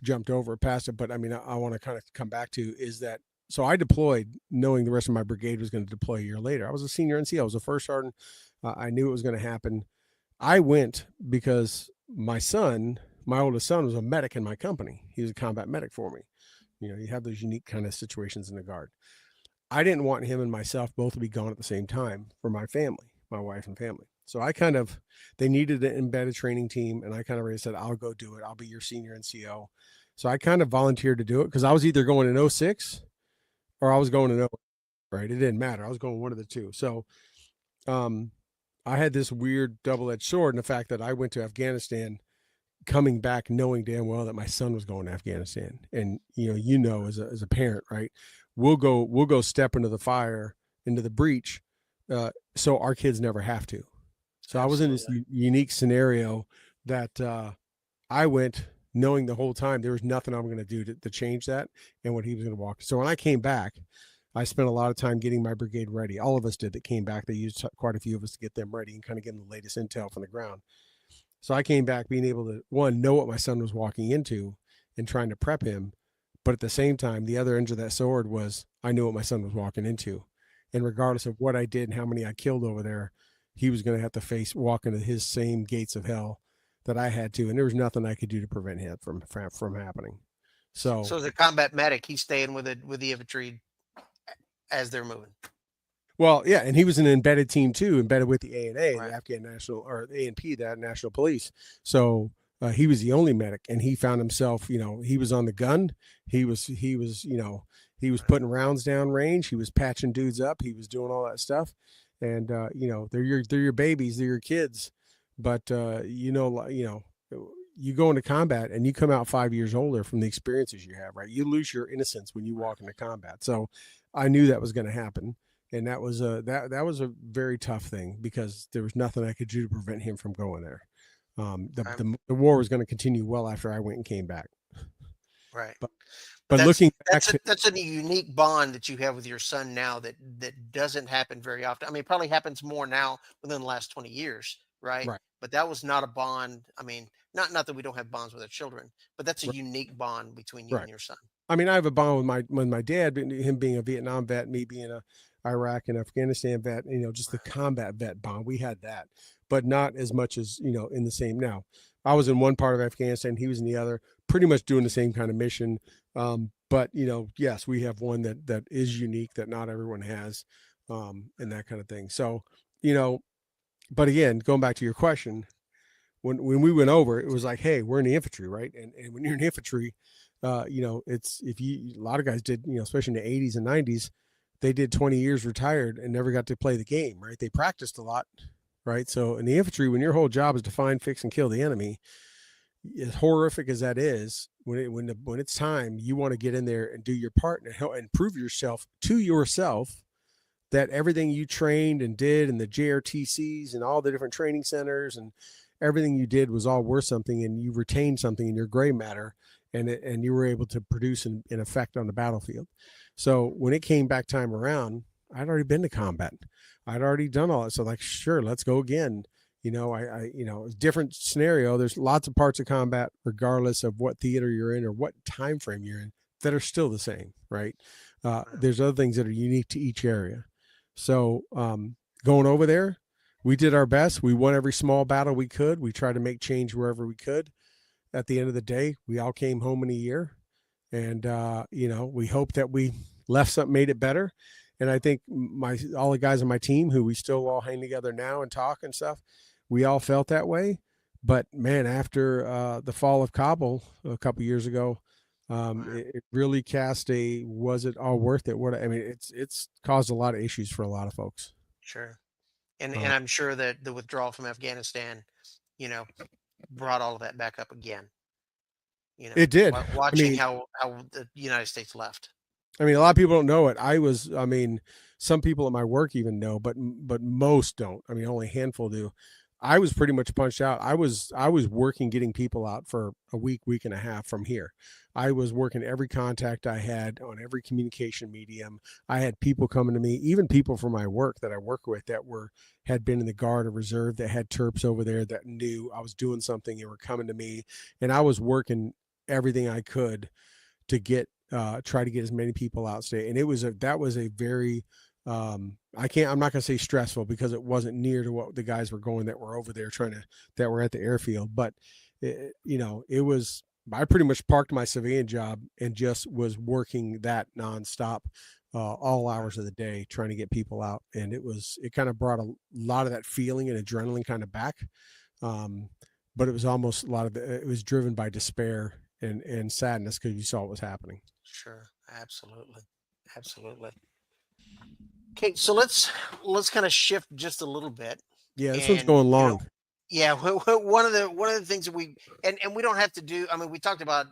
jumped over past it, but I mean, I want to kind of come back to, is that, so I deployed knowing the rest of my brigade was going to deploy a year later. I was a senior NC. I was a first sergeant. I knew it was going to happen. I went because my oldest son was a medic in my company. He was a combat medic for me. You have those unique kind of situations in the Guard. I didn't want him and myself both to be gone at the same time for my family, my wife and family. So they needed an embedded training team, and I kind of said, I'll go do it. I'll be your senior NCO. So I kind of volunteered to do it because I was either going in 06 or I was going in 08, right? It didn't matter. I was going one of the two. So I had this weird double-edged sword in the fact that I went to Afghanistan coming back knowing damn well that my son was going to Afghanistan. And as a parent, right? We'll go step into the fire, into the breach, so our kids never have to. So I was in this unique scenario that I went knowing the whole time there was nothing I'm going to do to change that and what he was going to walk. So when I came back, I spent a lot of time getting my brigade ready. All of us did that came back. They used quite a few of us to get them ready and kind of get the latest intel from the ground. So I came back being able to, one, know what my son was walking into and trying to prep him. But at the same time, the other end of that sword was I knew what my son was walking into. And regardless of what I did and how many I killed over there, he was going to have to walk into his same gates of hell that I had to. And there was nothing I could do to prevent it from happening. So as a combat medic, he's staying with the infantry as they're moving. Well, yeah, and he was an embedded team too, embedded with the ANA, right. the Afghan National, or the ANP, that National Police. So he was the only medic, and he found himself, he was on the gun. He was putting rounds down range. He was patching dudes up. He was doing all that stuff, and they're your babies, they're your kids, but you go into combat and you come out 5 years older from the experiences you have, right? You lose your innocence when you walk into combat. So I knew that was going to happen. And that was a very tough thing because there was nothing I could do to prevent him from going there. The war was going to continue well after I went and came back. Right. But looking back, that's a unique bond that you have with your son now that doesn't happen very often. I mean, it probably happens more now within the last 20 years, right? But that was not a bond. I mean, not that we don't have bonds with our children, but that's a unique bond between you and your son. I mean, I have a bond with my dad, him being a Vietnam vet, me being a Iraq and Afghanistan vet, just the combat vet bond. We had that, but not as much as, in the same. Now, I was in one part of Afghanistan, he was in the other, pretty much doing the same kind of mission. But, yes, we have one that is unique that not everyone has, and that kind of thing. So, but again, going back to your question, when we went over, it was like, hey, we're in the infantry, right? And when you're in infantry, it's, a lot of guys did, especially in the 80s and 90s, they did 20 years retired and never got to play the game, right? They practiced a lot, right? So in the infantry, when your whole job is to find, fix, and kill the enemy, as horrific as that is, when it's time, you want to get in there and do your part and help and prove yourself to yourself that everything you trained and did and the JRTCs and all the different training centers and everything you did was all worth something, and you retained something in your gray matter, and you were able to produce an effect on the battlefield. So when it came back time around, I'd already been to combat. I'd already done all that. So like, sure, let's go again. It's different scenario. There's lots of parts of combat, regardless of what theater you're in or what time frame you're in, that are still the same, right? There's other things that are unique to each area. So going over there, we did our best. We won every small battle we could. We tried to make change wherever we could. At the end of the day, we all came home in a year. And, we hope that we left something, made it better. And I think all the guys on my team who we still all hang together now and talk and stuff, we all felt that way. But man, after the fall of Kabul a couple of years ago, it really cast was it all worth it? It's caused a lot of issues for a lot of folks. Sure. And I'm sure that the withdrawal from Afghanistan, brought all of that back up again. It did. Watching how the United States left. A lot of people don't know it. Some people at my work even know, but most don't. Only a handful do. I was pretty much punched out. I was working, getting people out for a week and a half from here. I was working every contact I had on every communication medium. I had people coming to me, even people from my work that I work with that had been in the Guard or Reserve, that had Terps over there that knew I was doing something and were coming to me. And I was working everything I could to try to get as many people out today. And that was a very, I'm not going to say stressful, because it wasn't near to what the guys were going that were over there that were at the airfield. But I pretty much parked my civilian job and just was working that nonstop all hours of the day trying to get people out. And it kind of brought a lot of that feeling and adrenaline kind of back. But it was almost it was driven by despair and sadness because you saw what was happening. Sure. Absolutely. Absolutely. Okay. So let's kind of shift just a little bit. Yeah, this one's And, going you know, long. yeah, one of the things that we don't have to do. I mean, we talked about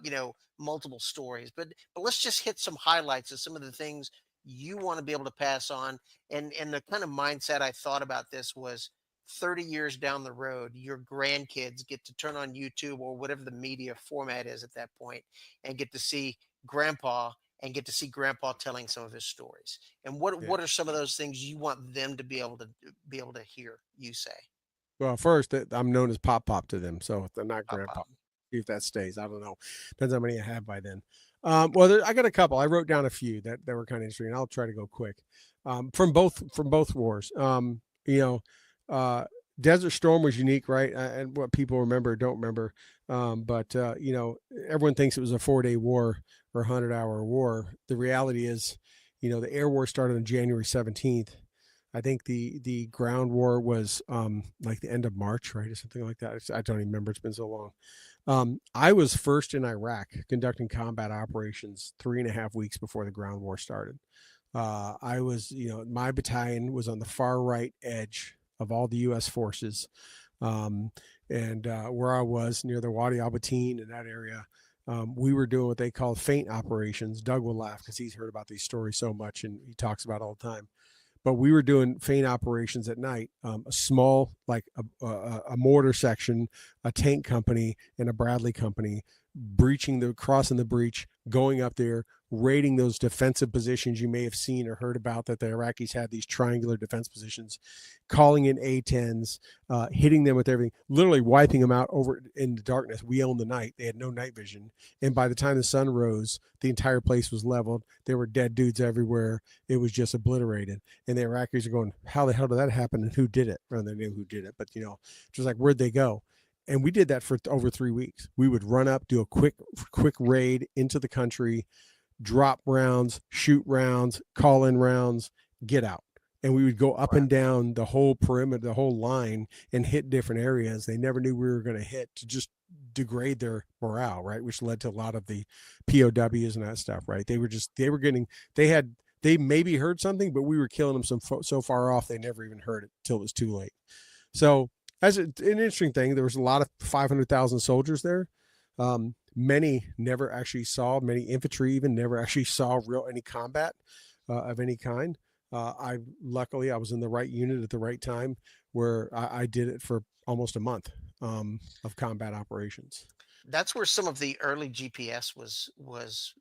multiple stories, but let's just hit some highlights of some of the things you want to be able to pass on. And the kind of mindset I thought about this was 30 years down the road, your grandkids get to turn on YouTube or whatever the media format is at that point, and get to see grandpa and get to see grandpa telling some of his stories. And Yeah. what are some of those things you want them to be able to hear you say? Well, first, I'm known as Pop Pop to them, so they're not Pop, Grandpa. pop. See if that stays. I don't know. Depends how many I have by then. Well, I got a couple. I wrote down a few that were kind of interesting. And I'll try to go quick. From both wars. Desert Storm was unique, right? And what people remember or don't remember. But everyone thinks it was a 4-day war or 100-hour war. The reality is, the air war started on January 17th. I think the ground war was like the end of March, right, or something like that. I don't even remember. It's been so long. I was first in Iraq conducting combat operations 3.5 weeks before the ground war started. I was, my battalion was on the far right edge of all the U.S. forces, and where I was near the Wadi Al-Batin in that area. We were doing what they call feint operations. Doug will laugh because he's heard about these stories so much and he talks about it all the time. But we were doing feint operations at night, a small, like a mortar section, a tank company, and a Bradley company, crossing the breach, going up there, raiding those defensive positions you may have seen or heard about, that the Iraqis had these triangular defense positions, calling in A-10s, hitting them with everything, literally wiping them out over in the darkness. We owned the night. They had no night vision. And by the time the sun rose, the entire place was leveled. There were dead dudes everywhere. It was just obliterated. And the Iraqis are going, how the hell did that happen? And who did it? Well, they knew who did it, but just like, where'd they go? And we did that for over 3 weeks. We would run up, do a quick raid into the country, drop rounds, shoot rounds, call in rounds, get out. And we would go up and down the whole perimeter, the whole line, and hit different areas they never knew we were going to hit, to just degrade their morale, right? Which led to a lot of the POWs and that stuff, right? They maybe heard something, but we were killing them so far off they never even heard it till it was too late. So as an interesting thing, there was a lot of 500,000 soldiers there. Many never actually saw, many infantry even never actually saw any combat of any kind. Luckily I was in the right unit at the right time, where I did it for almost a month of combat operations. That's where some of the early GPS was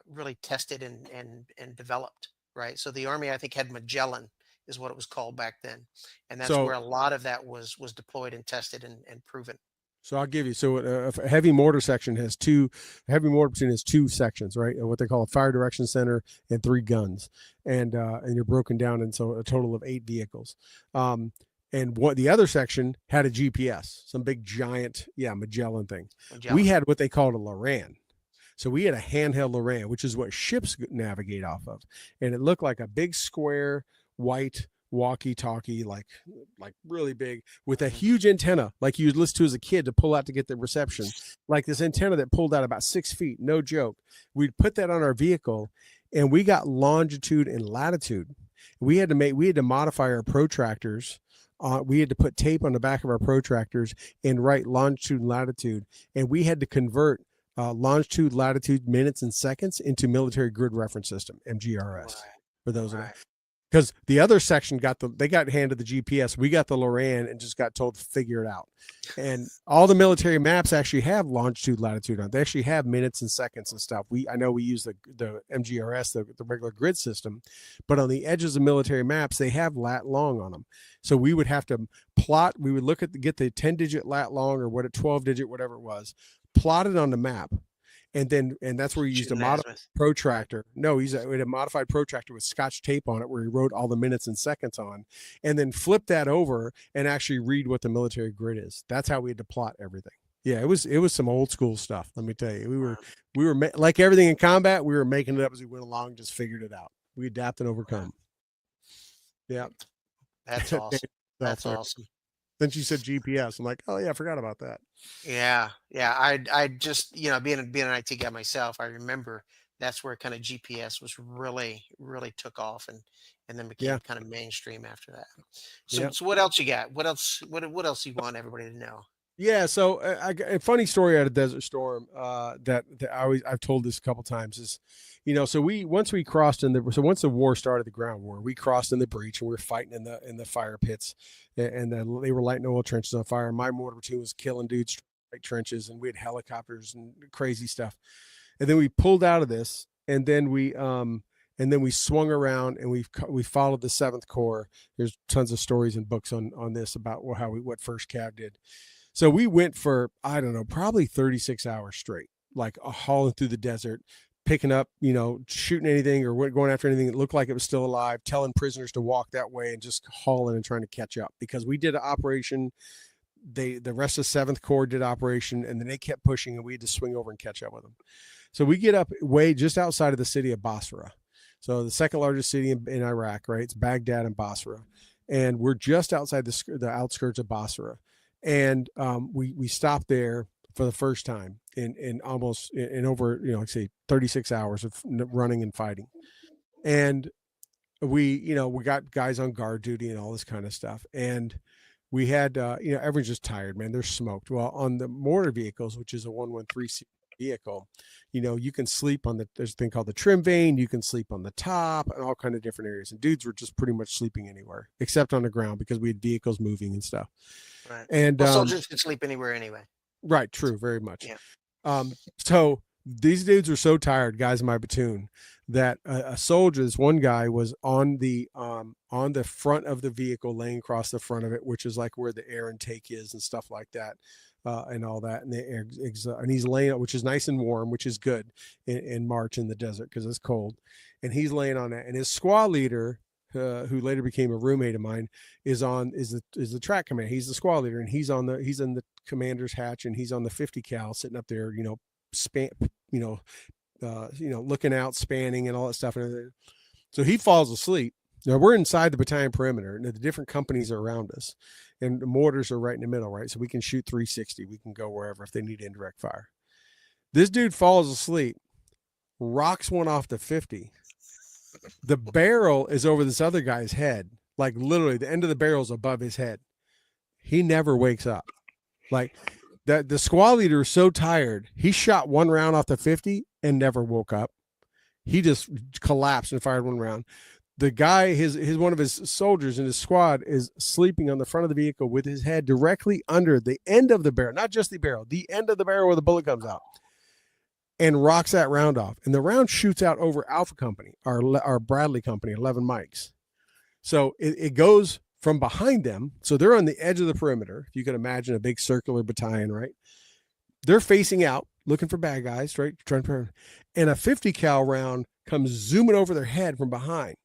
really tested and developed, right? So the Army, I think, had Magellan is what it was called back then, and that's So where a lot of that was deployed and tested and proven. So I'll give you, a heavy mortar section has heavy mortar platoon has 2 sections, right? What they call a fire direction center and 3 guns. And you're broken down into a total of 8 vehicles. And what the other section had a GPS, some big giant, Magellan thing. We had what they called a Loran. So we had a handheld Loran, which is what ships navigate off of. And it looked like a big square white walkie-talkie, like really big, with a huge antenna, like you'd listen to as a kid to pull out to get the reception, like this antenna that pulled out about 6 feet, no joke. We'd put that on our vehicle, and we got longitude and latitude. We had to modify our protractors. We had to put tape on the back of our protractors and write longitude and latitude, and we had to convert longitude, latitude, minutes, and seconds into military grid reference system, MGRS. For those of you. Because the other section they got handed the GPS. We got the Loran and just got told to figure it out. And all the military maps actually have longitude, latitude on it. They actually have minutes and seconds and stuff. I know we use the MGRS, the regular grid system, but on the edges of military maps, they have lat long on them. So we would have to plot. We would get the 10-digit lat long or 12-digit, whatever it was, plot it on the map. And that's where you used a modified protractor. No, we had a modified protractor with Scotch tape on it, where he wrote all the minutes and seconds on, and then flip that over and actually read what the military grid is. That's how we had to plot everything. Yeah, it was some old school stuff. Let me tell you, we were like everything in combat. We were making it up as we went along, just figured it out. We adapt and overcome. Yeah. That's awesome. That's awesome. Then she said GPS. I'm like, oh yeah, I forgot about that. Yeah, yeah. I just, being an IT guy myself, I remember that's where kind of GPS was really took off, and then became Yeah. kind of mainstream after that. So Yeah. so what else you got? What else you want everybody to know? Yeah, so I got a funny story out of Desert Storm that I've told this a couple times is, so once the war started, the ground war, we crossed in the breach and we were fighting in the fire pits, and they were lighting oil trenches on fire. My mortar platoon was killing dudes like trenches, and we had helicopters and crazy stuff. And then we pulled out of this, and then we swung around and we followed the 7th Corps. There's tons of stories and books on this about what First Cav did. So we went for, I don't know, probably 36 hours straight, like hauling through the desert, picking up, shooting anything or going after anything that looked like it was still alive, telling prisoners to walk that way and just hauling and trying to catch up, because we did an operation. The rest of 7th Corps did operation, and then they kept pushing and we had to swing over and catch up with them. So we get up way just outside of the city of Basra. So the second largest city in Iraq, right? It's Baghdad and Basra. And we're just outside the outskirts of Basra. And we stopped there for the first time in over, like say 36 hours of running and fighting. And we got guys on guard duty and all this kind of stuff. And we had, everyone's just tired, man. They're smoked. Well, on the mortar vehicles, which is a 113 vehicle, you can sleep on there's a thing called the trim vane. You can sleep on the top and all kind of different areas. And dudes were just pretty much sleeping anywhere except on the ground because we had vehicles moving and stuff. Right. And soldiers can sleep anywhere anyway. Right. True. Very much. Yeah. So these dudes were so tired, guys in my platoon, that this one guy was on the front of the vehicle, laying across the front of it, which is like where the air intake is and stuff like that. And all that, and and he's laying, which is nice and warm, which is good in March in the desert because it's cold. And he's laying on that, and his squad leader, who later became a roommate of mine, is the track command. He's the squad leader, and he's in the commander's hatch, and he's on the 50 cal sitting up there, looking out, spanning, and all that stuff. And so he falls asleep. Now we're inside the battalion perimeter, and the different companies are around us, and the mortars are right in the middle, right? So we can shoot 360. We can go wherever if they need indirect fire. This dude falls asleep, rocks one off the 50. The barrel is over this other guy's head, like literally the end of the barrel is above his head. He never wakes up. Like that, the squad leader is so tired, he shot one round off the 50 and never woke up. He just collapsed and fired one round. The guy, one of his soldiers in his squad is sleeping on the front of the vehicle with his head directly under the end of the barrel, not just the barrel, the end of the barrel where the bullet comes out, and rocks that round off. And the round shoots out over Alpha Company, our Bradley Company, 11 mics. So it goes from behind them. So they're on the edge of the perimeter. If you can imagine a big circular battalion, right? They're facing out, looking for bad guys, right? And a 50 cal round comes zooming over their head from behind.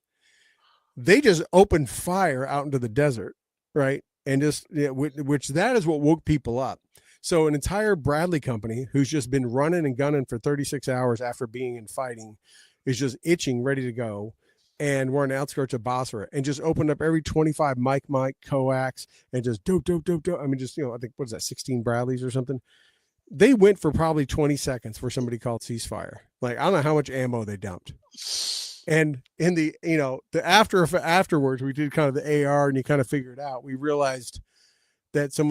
They just opened fire out into the desert, right? And which that is what woke people up. So an entire Bradley company who's just been running and gunning for 36 hours after being in fighting is just itching, ready to go. And we're on the outskirts of Basra, and just opened up every 25 mic, coax, and just dope. I mean, just, I think, what is that, 16 Bradleys or something? They went for probably 20 seconds where somebody called ceasefire. Like, I don't know how much ammo they dumped. And in the afterwards, we did kind of the AR, and you kind of figure it out. We realized that some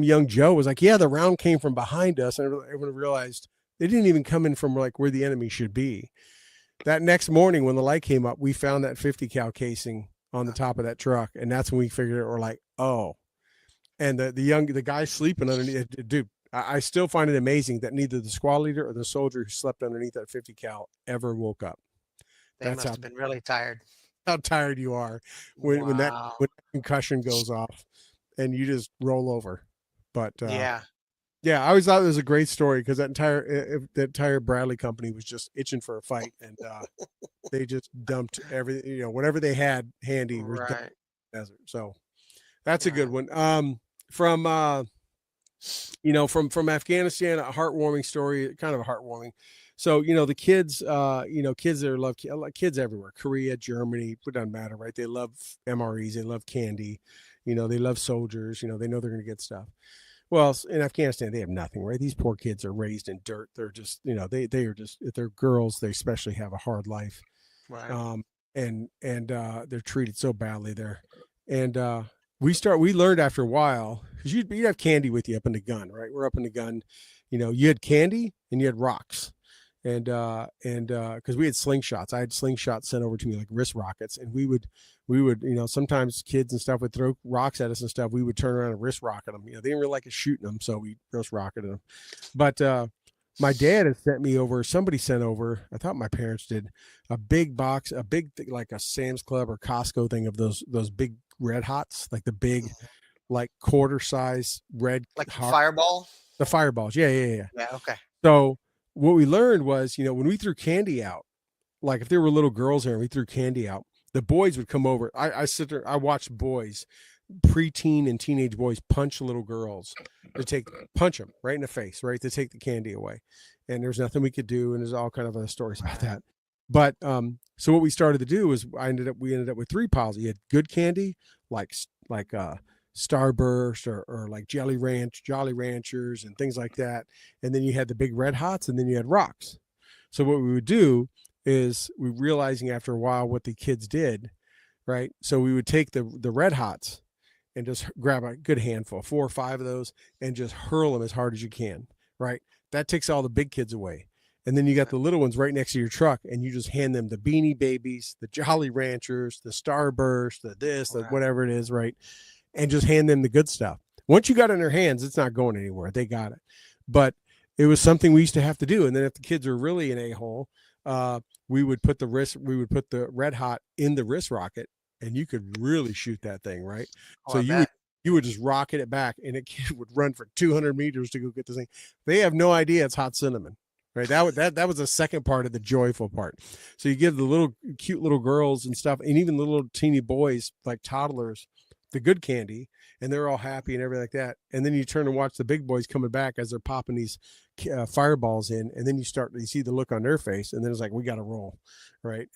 young Joe was like, yeah, the round came from behind us. And everyone realized they didn't even come in from like where the enemy should be. That next morning when the light came up, we found that 50 cal casing on the top of that truck. And that's when we figured it. We're like, oh, and the guy sleeping underneath, dude, I still find it amazing that neither the squad leader or the soldier who slept underneath that 50 cal ever woke up. They must have been really tired. How tired you are when that concussion goes off and you just roll over. But yeah, I always thought it was a great story because that entire Bradley company was just itching for a fight, and they just dumped everything, whatever they had handy was dumped in the desert. So that's a good one. From Afghanistan, a heartwarming story, kind of a heartwarming. So, the kids, kids that love kids everywhere, Korea, Germany, it doesn't matter, right? They love MREs, they love candy, they love soldiers, they know they're going to get stuff. Well, in Afghanistan, they have nothing, right? These poor kids are raised in dirt. They're just, they are just, if they're girls, they especially have a hard life. Right. And they're treated so badly there. And we learned after a while, because you'd have candy with you up in the gun, right? We're up in the gun, you had candy and you had rocks. And because we had slingshots, I had slingshots sent over to me like wrist rockets, and we would, sometimes kids and stuff would throw rocks at us and stuff. We would turn around and wrist rocket them. They didn't really like us shooting them, so we wrist rocketed them. But my dad had sent me over. Somebody sent over. I thought my parents did a big box, like a Sam's Club or Costco thing of those big Red Hots, like the big, like quarter size red, like Fireball. The fireballs, yeah. Yeah. Okay. So what we learned was, when we threw candy out, like if there were little girls there and we threw candy out, the boys would come over. I sit there, I watched boys, preteen and teenage boys punch little girls punch them right in the face, right? To take the candy away. And there's nothing we could do. And there's all kind of other stories about that. But, so what we started to do was we ended up with 3 piles. You had good candy, like Starburst or like Jolly Ranchers and things like that. And then you had the big Red Hots, and then you had rocks. So what we would do is we realizing after a while what the kids did, right? So we would take the Red Hots and just grab a good handful, 4 or 5 of those, and just hurl them as hard as you can, right? That takes all the big kids away. And then you got the little ones right next to your truck, and you just hand them the Beanie Babies, the Jolly Ranchers, the Starburst, the whatever it is, right? And just hand them the good stuff. Once you got it in their hands, it's not going anywhere. They got it. But it was something we used to have to do. And then if the kids were really an a-hole, we would put the Red Hot in the wrist rocket, and you could really shoot that thing, right? So you would just rocket it back, and a kid would run for 200 meters to go get this thing. They have no idea it's hot cinnamon. Right. That was the second part of the joyful part. So you give the little cute little girls and stuff, and even little teeny boys like toddlers, the good candy, and they're all happy and everything like that. And then you turn and watch the big boys coming back as they're popping these fireballs in, and then you see the look on their face, and then it's like, we got to roll, right?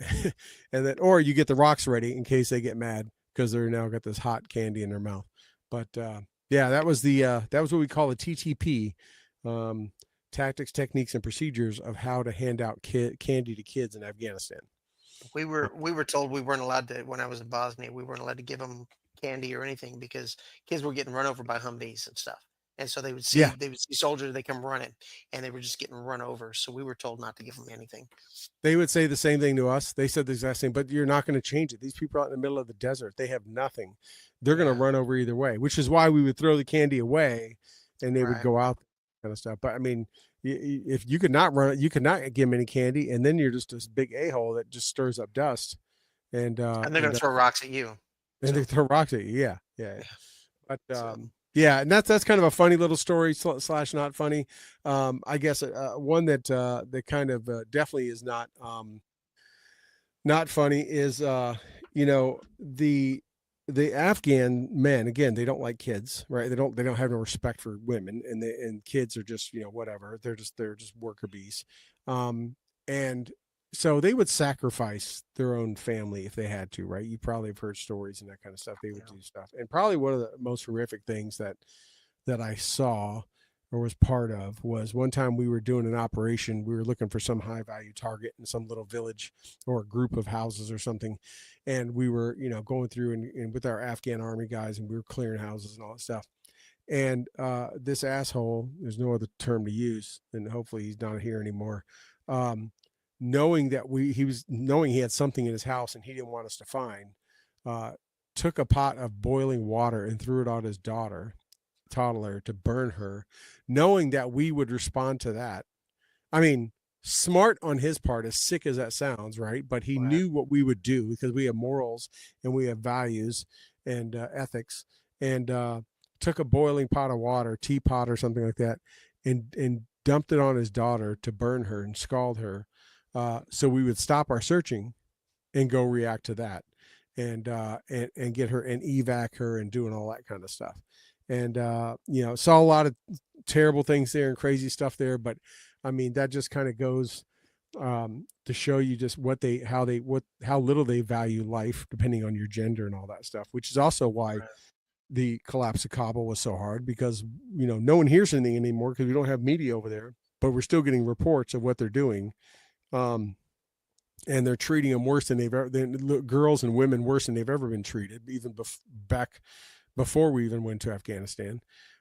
And then, or you get the rocks ready in case they get mad because they're now got this hot candy in their mouth. But that was what we call a TTP. Tactics, techniques, and procedures of how to hand out candy to kids in Afghanistan. We were told we weren't allowed to, when I was in Bosnia, we weren't allowed to give them candy or anything because kids were getting run over by Humvees and stuff. And so they would see soldiers, they come running, and they were just getting run over. So we were told not to give them anything. They would say the same thing to us. They said the exact same, but you're not going to change it. These people out in the middle of the desert, they have nothing. They're going to run over either way, which is why we would throw the candy away, and they would go out. Kind of stuff. But I mean, if you could not run it, you could not give them any candy, and then you're just this big a-hole that just stirs up dust, and they're going to throw rocks at you. And they throw rocks at you, yeah. But and that's kind of a funny little story / not funny. I guess one that kind of definitely is not funny is the Afghan men, again, they don't like kids, right? They don't have no respect for women, and kids are just, whatever. They're just worker bees. And so they would sacrifice their own family if they had to, right? You probably have heard stories and that kind of stuff. They would do stuff. And probably one of the most horrific things that I saw or was part of was one time we were doing an operation. We were looking for some high value target in some little village or a group of houses or something. And we were, going through and with our Afghan army guys, and we were clearing houses and all that stuff. And this asshole, there's no other term to use, and hopefully he's not here anymore. Knowing that he had something in his house and he didn't want us to find, took a pot of boiling water and threw it on his toddler to burn her, knowing that we would respond to that. I mean, smart on his part, as sick as that sounds, right? But he knew what we would do because we have morals and we have values and ethics, and took a boiling pot of water, teapot or something like that, and dumped it on his daughter to burn her and scald her. So we would stop our searching and go react to that, and get her and evac her and doing all that kind of stuff. And, saw a lot of terrible things there and crazy stuff there. But I mean, that just kind of goes to show you just how little they value life, depending on your gender and all that stuff, which is also why the collapse of Kabul was so hard, because, no one hears anything anymore because we don't have media over there, but we're still getting reports of what they're doing. And they're treating them worse than girls and women worse than they've ever been treated, even back before we even went to Afghanistan,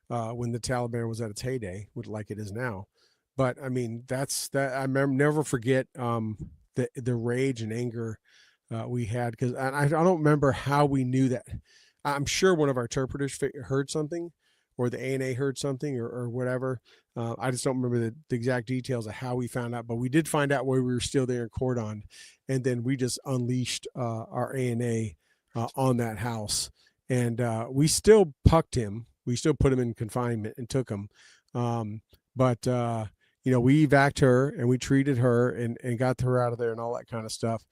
when the Taliban was at its heyday, like it is now. But I mean, I never forget the rage and anger we had, because I don't remember how we knew that. I'm sure one of our interpreters heard something, or the ANA heard something, or whatever. I just don't remember the exact details of how we found out, but we did find out while we were still there in Cordon, and then we just unleashed our ANA on that house, and we still pucked him. We still put him in confinement and took him. But we evac her, and we treated her and got her out of there and all that kind of stuff.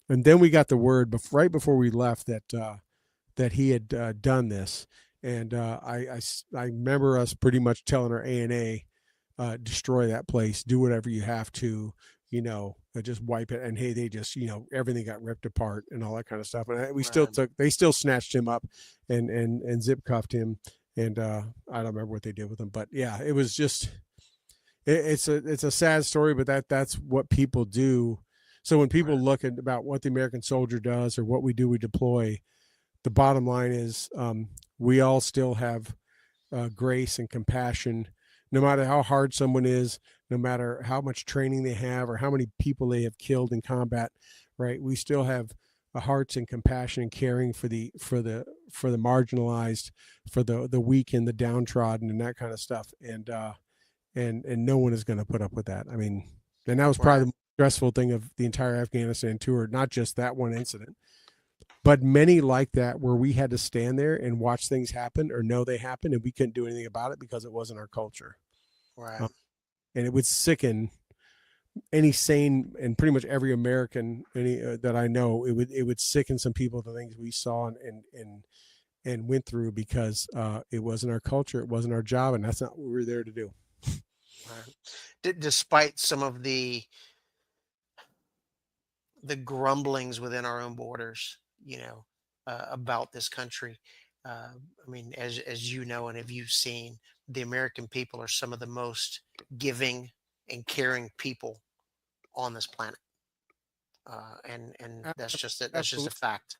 And then we got the word right before we left that he had done this. And I remember us pretty much telling our ANA, destroy that place, do whatever you have to, just wipe it. And hey, they just, everything got ripped apart and all that kind of stuff. And they still snatched him up and zip cuffed him. And I don't remember what they did with him, but yeah, it was just, it's a sad story, but that's what people do. So when people look at about what the American soldier does or what we do, we deploy, the bottom line is, we all still have grace and compassion, no matter how hard someone is, no matter how much training they have or how many people they have killed in combat, right? We still have hearts and compassion and caring for the marginalized, for the weak and the downtrodden and that kind of stuff. And no one is going to put up with that. I mean, and that was probably the most stressful thing of the entire Afghanistan tour, not just that one incident, but many like that, where we had to stand there and watch things happen or know they happened, and we couldn't do anything about it because it wasn't our culture. Right. And it would sicken any sane and pretty much every American that I know. It would sicken some people, the things we saw and went through, because it wasn't our culture, it wasn't our job, and that's not what we were there to do. Right. Despite some of the grumblings within our own borders, about this country. I mean, as you know, and have you seen, the American people are some of the most giving and caring people on this planet, and that's just it. That's just a fact.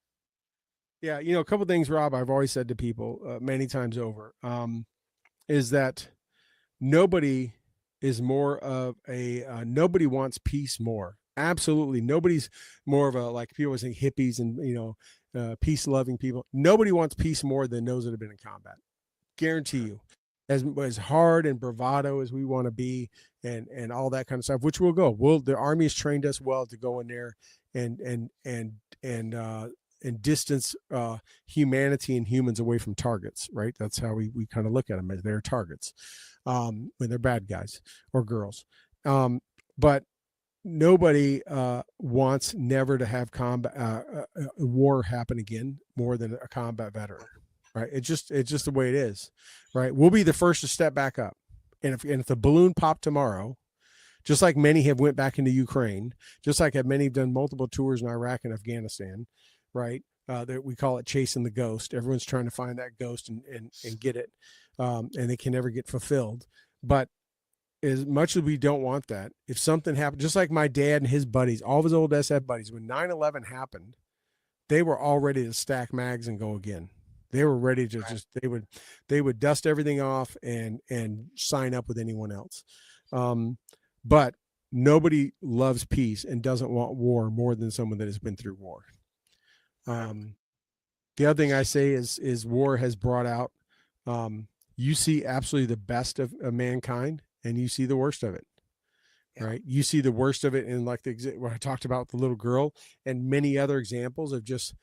Yeah, a couple of things, Rob, I've always said to people many times over, is that nobody is more of nobody wants peace more. Absolutely, nobody's more of a, like people say, hippies and peace-loving people. Nobody wants peace more than those that have been in combat. Guarantee you. As hard and bravado as we want to be, and all that kind of stuff, which we'll go. The Army has trained us well to go in there and distance humanity and humans away from targets. Right? That's how we kind of look at them, as they're targets when they're bad guys or girls. But nobody wants never to have combat war happen again more than a combat veteran, right? It's just the way it is, right? We'll be the first to step back up, and if the balloon popped tomorrow, just like many have went back into Ukraine, just like many have done multiple tours in Iraq and Afghanistan, right? That we call it chasing the ghost. Everyone's trying to find that ghost and get it, and they can never get fulfilled. But as much as we don't want that, if something happened, just like my dad and his buddies, all of his old SF buddies, when 9/11 happened, they were all ready to stack mags and go again. They were ready to they would dust everything off and sign up with anyone else. But nobody loves peace and doesn't want war more than someone that has been through war. The other thing I say is war has brought out, you see absolutely the best of mankind, and you see the worst of it, right? You see the worst of it in, like what I talked about, the little girl, and many other examples of just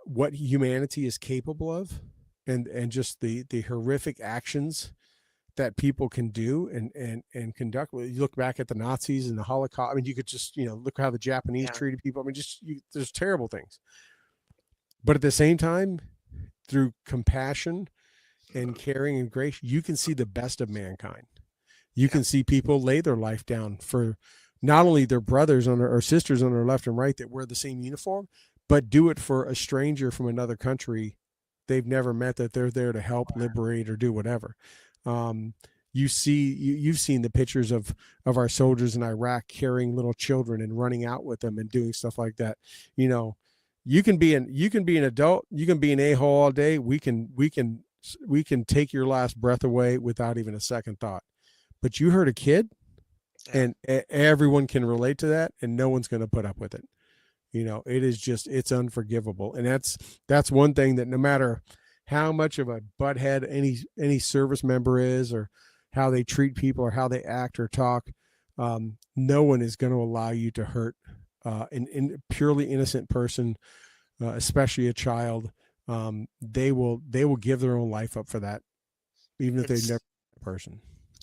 what humanity is capable of, and just the horrific actions that people can do and conduct. You look back at the Nazis and the Holocaust. I mean, you could just, look how the Japanese treated people. I mean, there's terrible things. But at the same time, through compassion and caring and grace, you can see the best of mankind. You can see people lay their life down for not only their brothers on their, or sisters on their left and right that wear the same uniform, but do it for a stranger from another country they've never met, that they're there to help liberate or do whatever. You've seen the pictures of our soldiers in Iraq carrying little children and running out with them and doing stuff like that. You know, you can be an adult, you can be an a-hole all day. We can take your last breath away without even a second thought. But you hurt a kid, and everyone can relate to that, and no one's going to put up with it. You know, it's unforgivable. And that's one thing that no matter how much of a butthead any service member is, or how they treat people, or how they act or talk, no one is going to allow you to hurt an purely innocent person, especially a child. They will give their own life up for that, even if they've never met a person.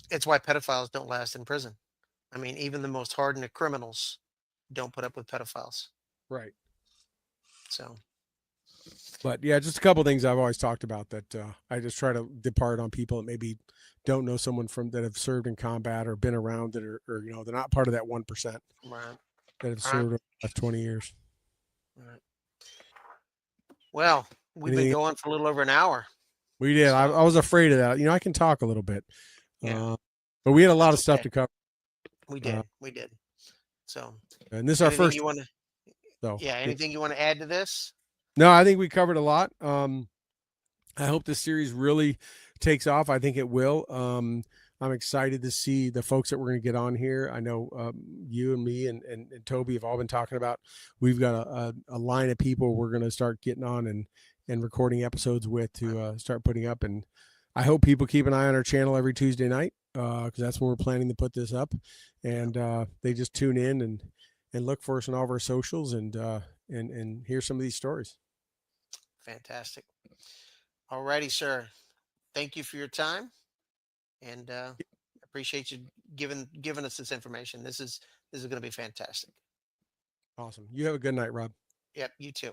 It's why pedophiles don't last in prison. I mean, even the most hardened criminals don't put up with pedophiles. Right. So, but yeah, just a couple of things I've always talked about that I just try to depart on people that maybe don't know someone that have served in combat or been around that or you know, they're not part of that 1% right. that have served over the last 20 years. Right. Well, we've been going for a little over an hour. We did. So, I was afraid of that. You know, I can talk a little bit. Yeah. But we had a lot of stuff to cover. We did. We did. So, and this is our first. Anything you want to add to this? No, I think we covered a lot. I hope this series really takes off. I think it will. I'm excited to see the folks that we're going to get on here. I know you and me and Toby have all been talking about. We've got a line of people we're going to start getting on and recording episodes with to start putting up. And I hope people keep an eye on our channel every Tuesday night because that's when we're planning to put this up. And they just tune in and look for us on all of our socials and hear some of these stories. Fantastic. All righty, sir. Thank you for your time, and appreciate you giving us this information. This is going to be fantastic. Awesome. You have a good night, Rob. Yep. You too.